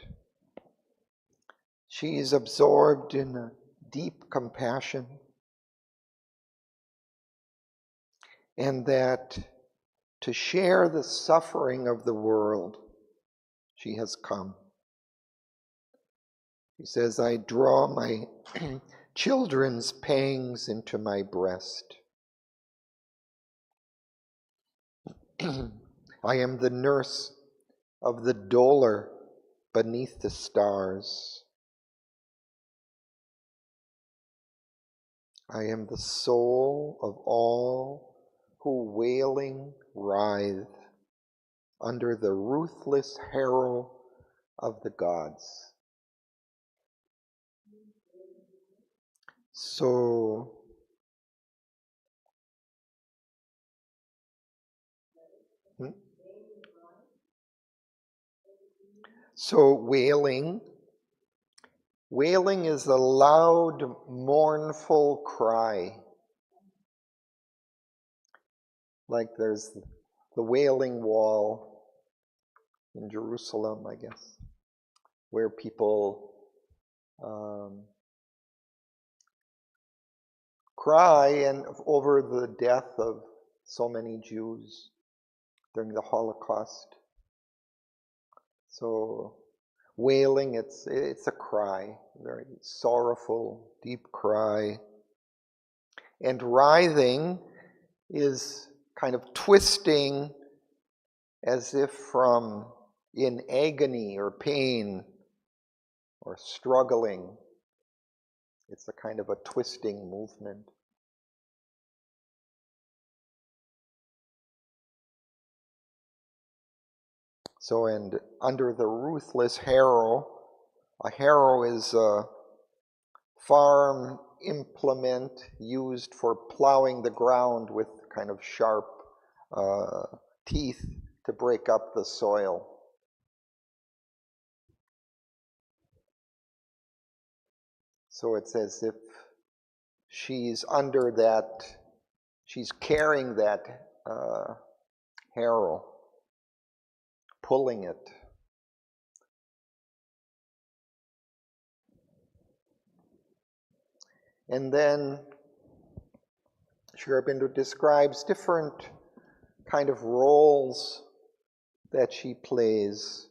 she is absorbed in a deep compassion, and that to share the suffering of the world, she has come. She says, I draw my children's pangs into my breast. I am the nurse of the dolor beneath the stars. I am the soul of all who wailing writhe under the ruthless harrow of the gods. So wailing is a loud, mournful cry. Like there's the Wailing Wall in Jerusalem, I guess, where people cry and over the death of so many Jews during the Holocaust. So wailing, it's a cry, very sorrowful, deep cry. And writhing is kind of twisting as if from in agony or pain or struggling. It's a kind of a twisting movement. So, and under the ruthless harrow, a harrow is a farm implement used for plowing the ground with kind of sharp teeth to break up the soil. So it's as if she's under that, she's carrying that harrow, pulling it. And then Sri Aurobindo describes different kind of roles that she plays.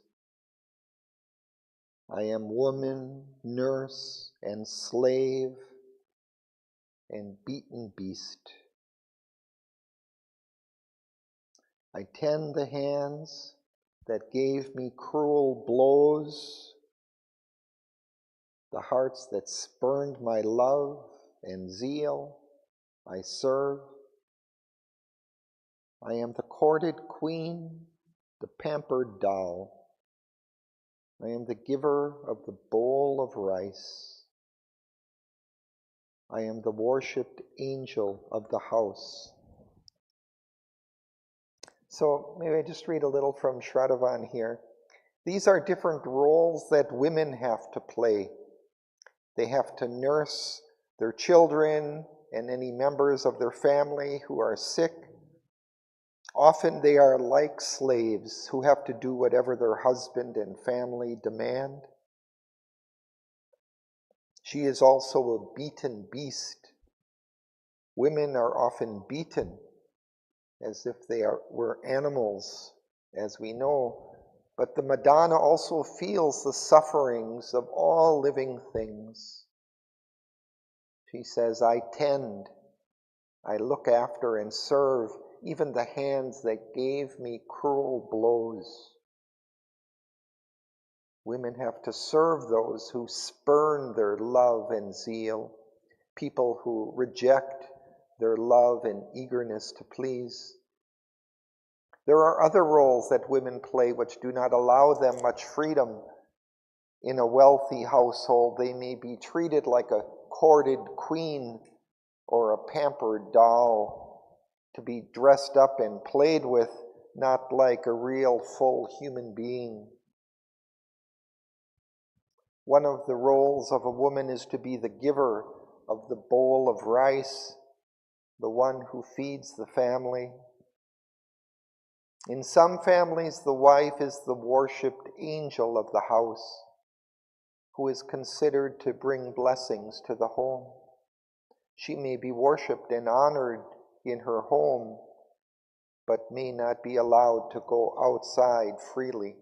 I am woman, nurse, and slave, and beaten beast. I tend the hands that gave me cruel blows, the hearts that spurned my love and zeal, I serve. I am the courted queen, the pampered doll. I am the giver of the bowl of rice. I am the worshipped angel of the house. So maybe I just read a little from Shraddhavan here. These are different roles that women have to play. They have to nurse their children and any members of their family who are sick. Often they are like slaves who have to do whatever their husband and family demand. She is also a beaten beast. Women are often beaten as if they were animals, as we know. But the Madonna also feels the sufferings of all living things. She says, I tend, I look after and serve even the hands that gave me cruel blows. Women have to serve those who spurn their love and zeal, people who reject their love and eagerness to please. There are other roles that women play which do not allow them much freedom. In a wealthy household, they may be treated like a courted queen or a pampered doll, to be dressed up and played with, not like a real full human being. One of the roles of a woman is to be the giver of the bowl of rice, the one who feeds the family. In some families, the wife is the worshipped angel of the house, who is considered to bring blessings to the home. She may be worshipped and honored in her home, but may not be allowed to go outside freely.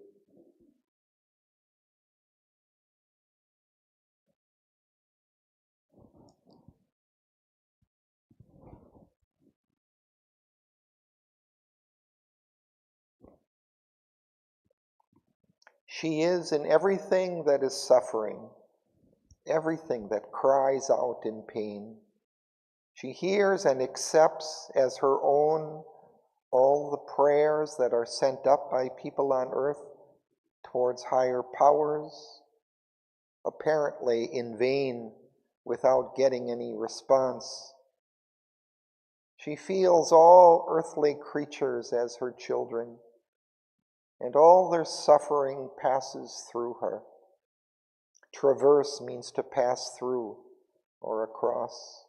She is in everything that is suffering, everything that cries out in pain. She hears and accepts as her own all the prayers that are sent up by people on earth towards higher powers, apparently in vain, without getting any response. She feels all earthly creatures as her children, and all their suffering passes through her. Traverse means to pass through or across.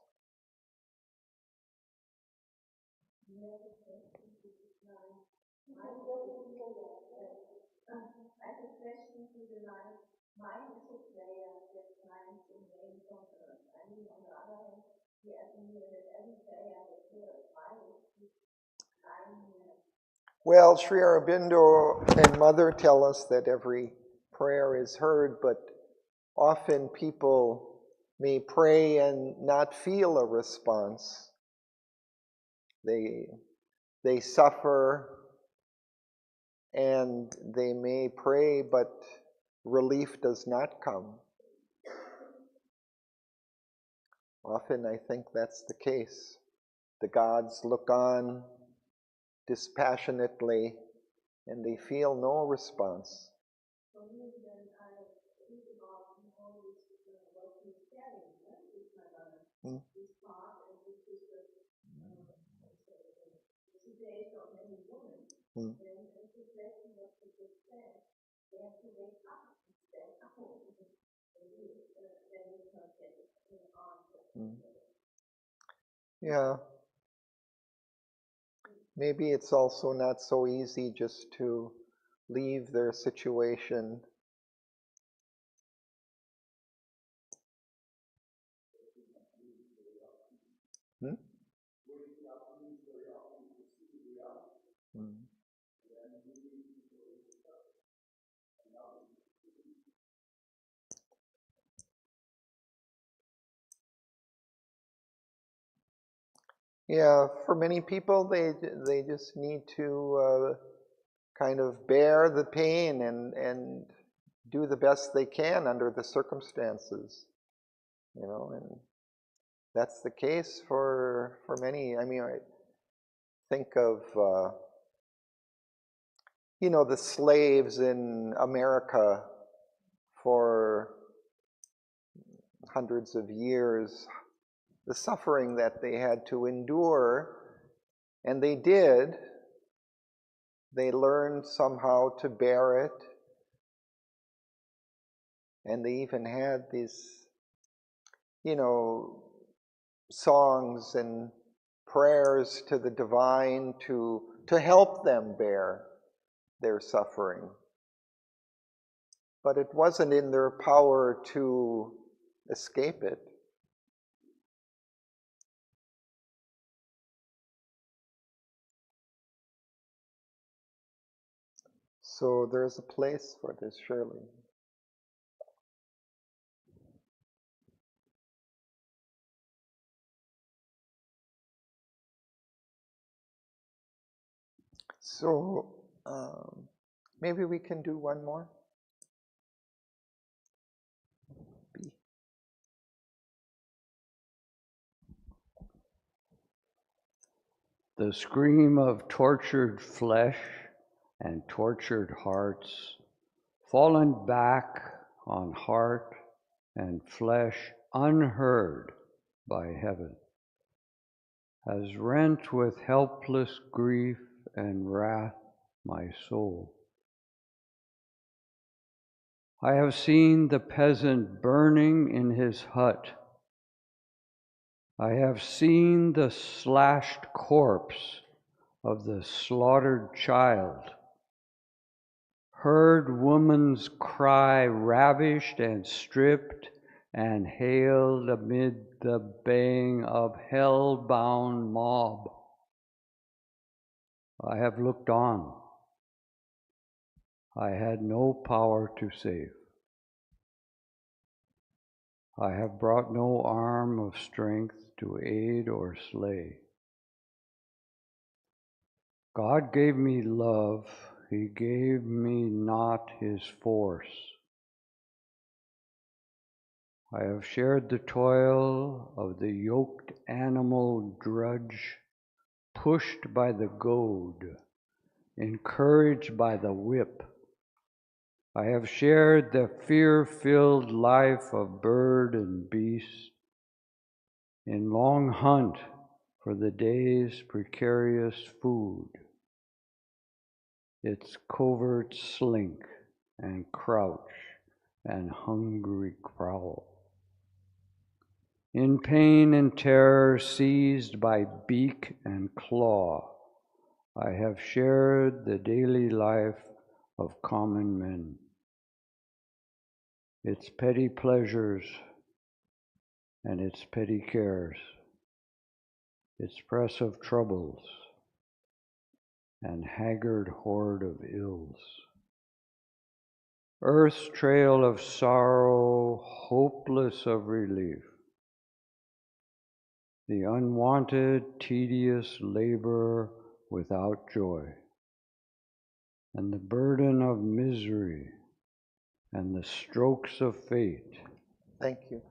Well, Sri Aurobindo and Mother tell us that every prayer is heard, but often people may pray and not feel a response. They suffer and they may pray, but relief does not come. Often I think that's the case. The gods look on dispassionately and they feel no response. Hmm? Hmm. Hmm. Yeah. Maybe it's also not so easy just to leave their situation. Hmm? Hmm. Yeah, for many people, they just need to kind of bear the pain and do the best they can under the circumstances, you know, and that's the case for many. I mean, I think of you know, the slaves in America for hundreds of years, the suffering that they had to endure, and they did. They learned somehow to bear it. And they even had these, you know, songs and prayers to the divine to help them bear their suffering. But it wasn't in their power to escape it. So there's a place for this, surely. So maybe we can do one more. B. The scream of tortured flesh and tortured hearts, fallen back on heart and flesh unheard by heaven, has rent with helpless grief and wrath my soul. I have seen the peasant burning in his hut. I have seen the slashed corpse of the slaughtered child, heard woman's cry ravished and stripped and hailed amid the baying of hell-bound mob. I have looked on. I had no power to save. I have brought no arm of strength to aid or slay. God gave me love, He gave me not His force. I have shared the toil of the yoked animal drudge, pushed by the goad, encouraged by the whip. I have shared the fear-filled life of bird and beast, in long hunt for the day's precarious food, its covert slink and crouch and hungry growl. In pain and terror, seized by beak and claw, I have shared the daily life of common men, its petty pleasures and its petty cares, its press of troubles and haggard horde of ills. Earth's trail of sorrow, hopeless of relief, the unwanted, tedious labor without joy, and the burden of misery, and the strokes of fate. Thank you.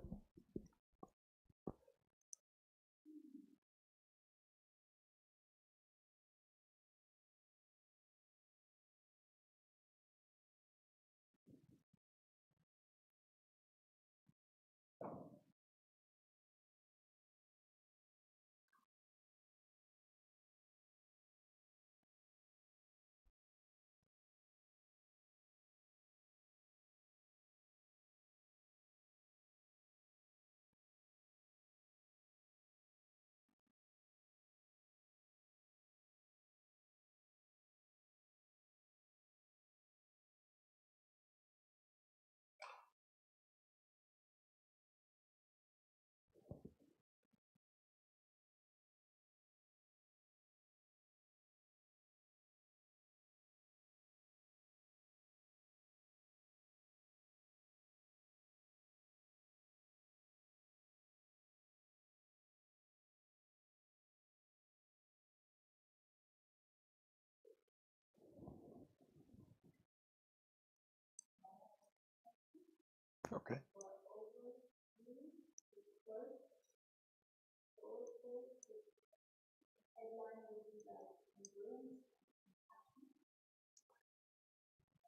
Okay.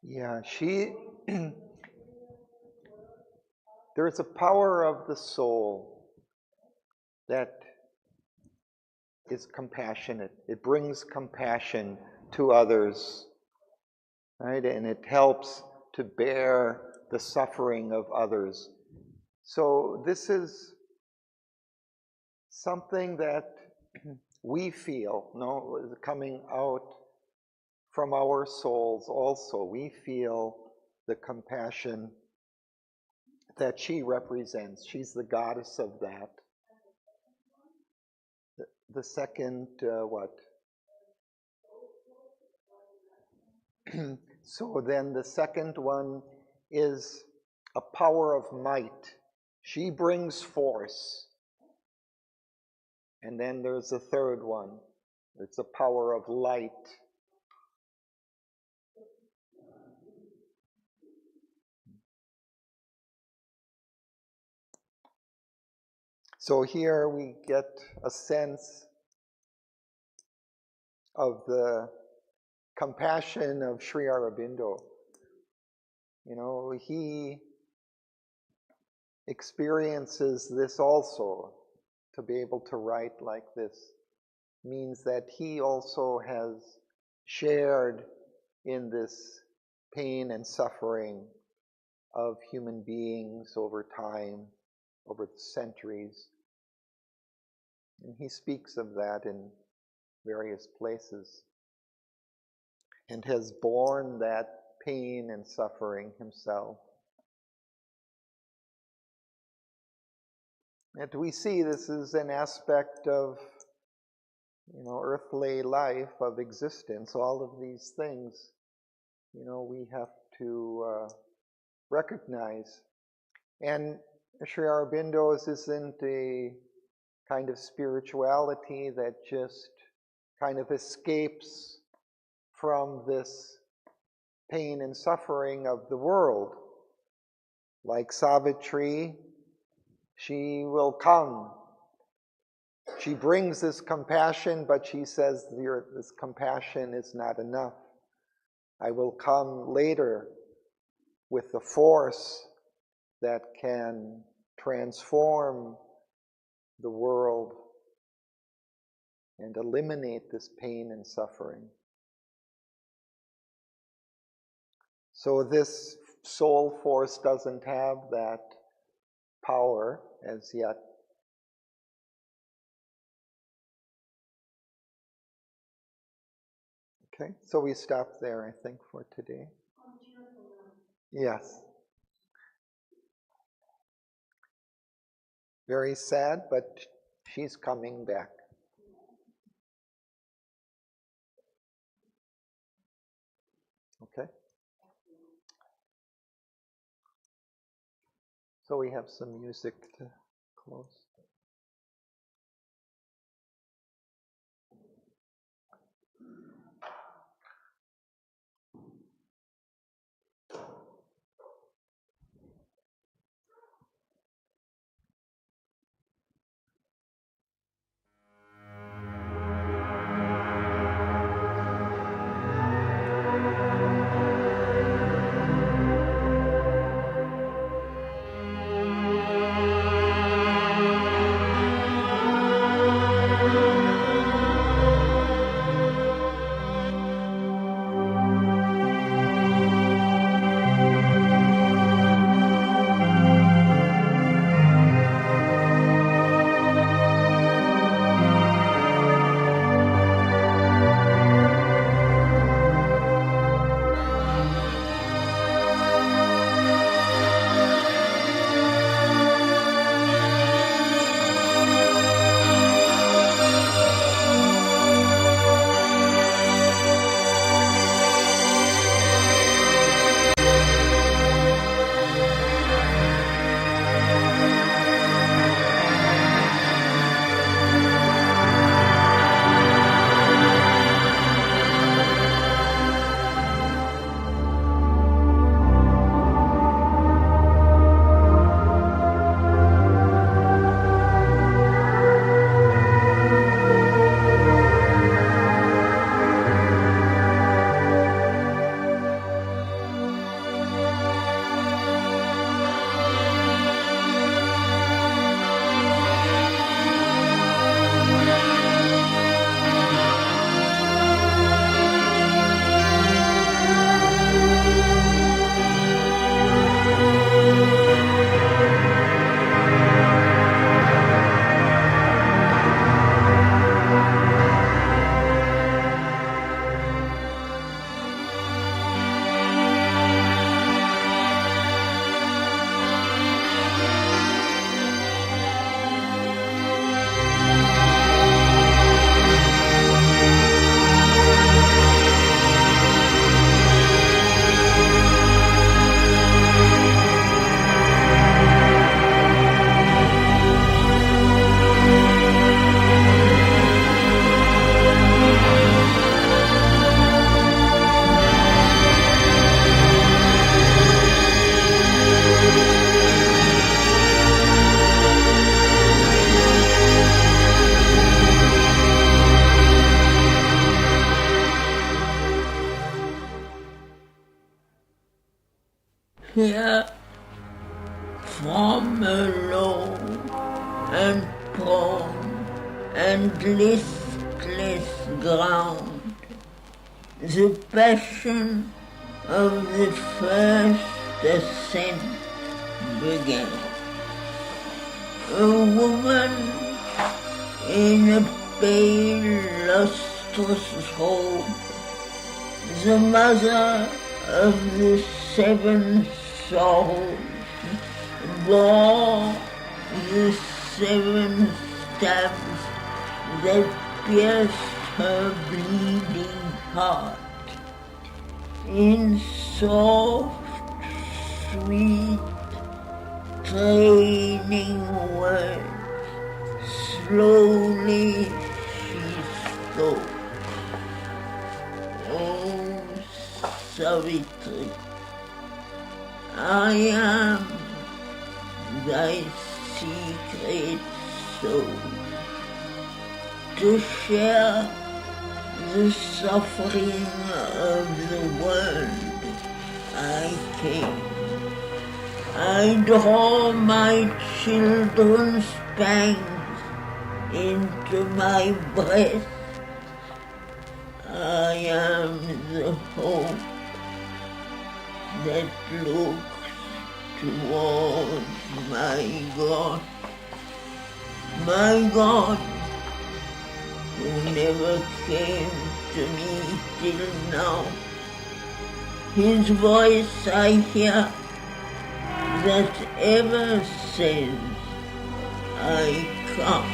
Yeah, there's a power of the soul that is compassionate. It brings compassion to others, right? And it helps to bear the suffering of others. So this is something that we feel, no, is coming out from our souls also. We feel the compassion that she represents. She's the goddess of that. The second, what? So then the second one is a power of might. She brings force. And then there's the third one. It's a power of light. So here we get a sense of the compassion of Sri Aurobindo. You know, he experiences this also. To be able to write like this means that he also has shared in this pain and suffering of human beings over time, over the centuries. And he speaks of that in various places and has borne that pain and suffering himself. And we see this is an aspect of, you know, earthly life, of existence. All of these things, you know, we have to recognize. And Sri Aurobindo's isn't a kind of spirituality that just kind of escapes from this pain and suffering of the world. Like Savitri, she will come. She brings this compassion, but she says this compassion is not enough. I will come later with the force that can transform the world and eliminate this pain and suffering. So this soul force doesn't have that power as yet. Okay, so we stop there, I think, for today. Yes. Very sad, but she's coming back. Okay. So we have some music to close. Here, from a low and prone and listless ground, the passion of the first ascent began. A woman in a pale, lustrous robe, the mother of the seven souls, bore the seven stabs that pierced her bleeding heart. In soft, sweet, training words, slowly she spoke. Oh, Savitri, I am thy secret soul. To share the suffering of the world I came. I draw my children's pangs into my breast. I am the hope that looks towards my God, who never came to me till now. His voice I hear that ever says, I come.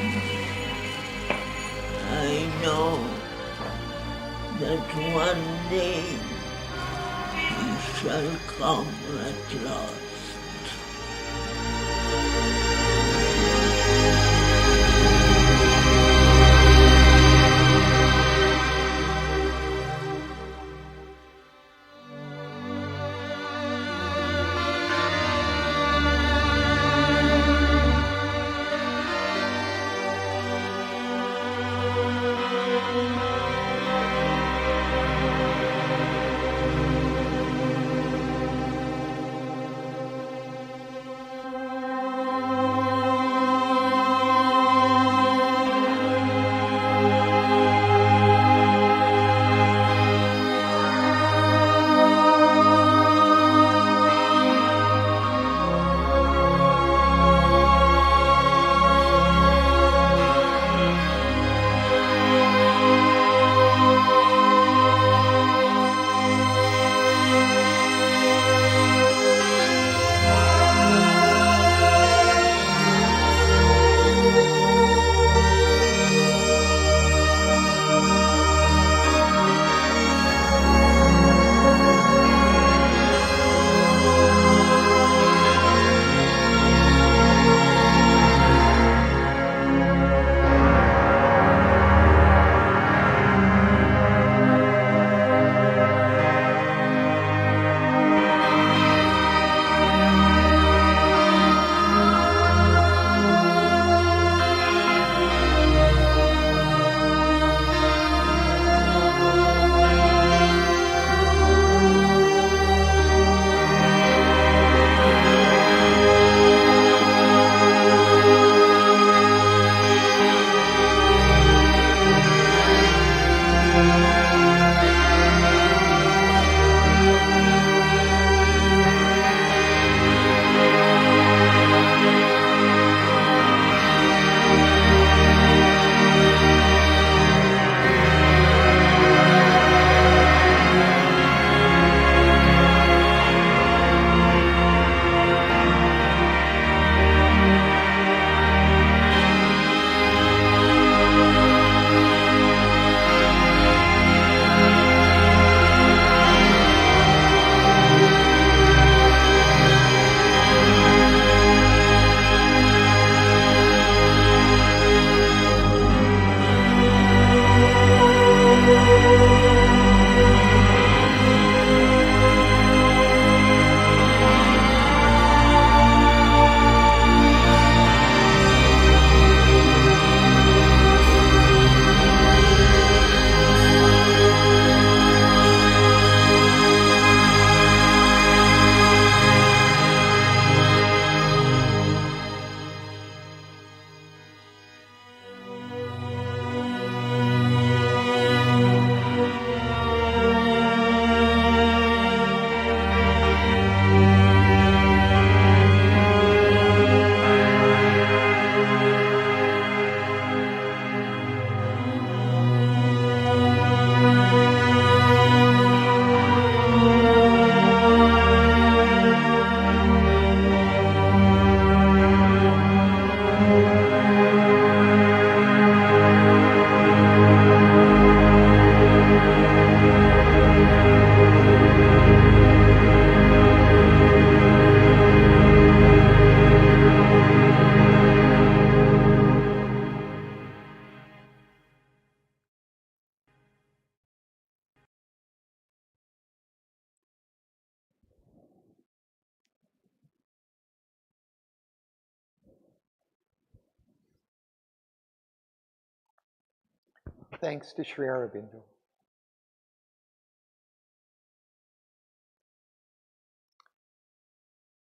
I know that one day he shall come at last. Thanks to Sri Aurobindo.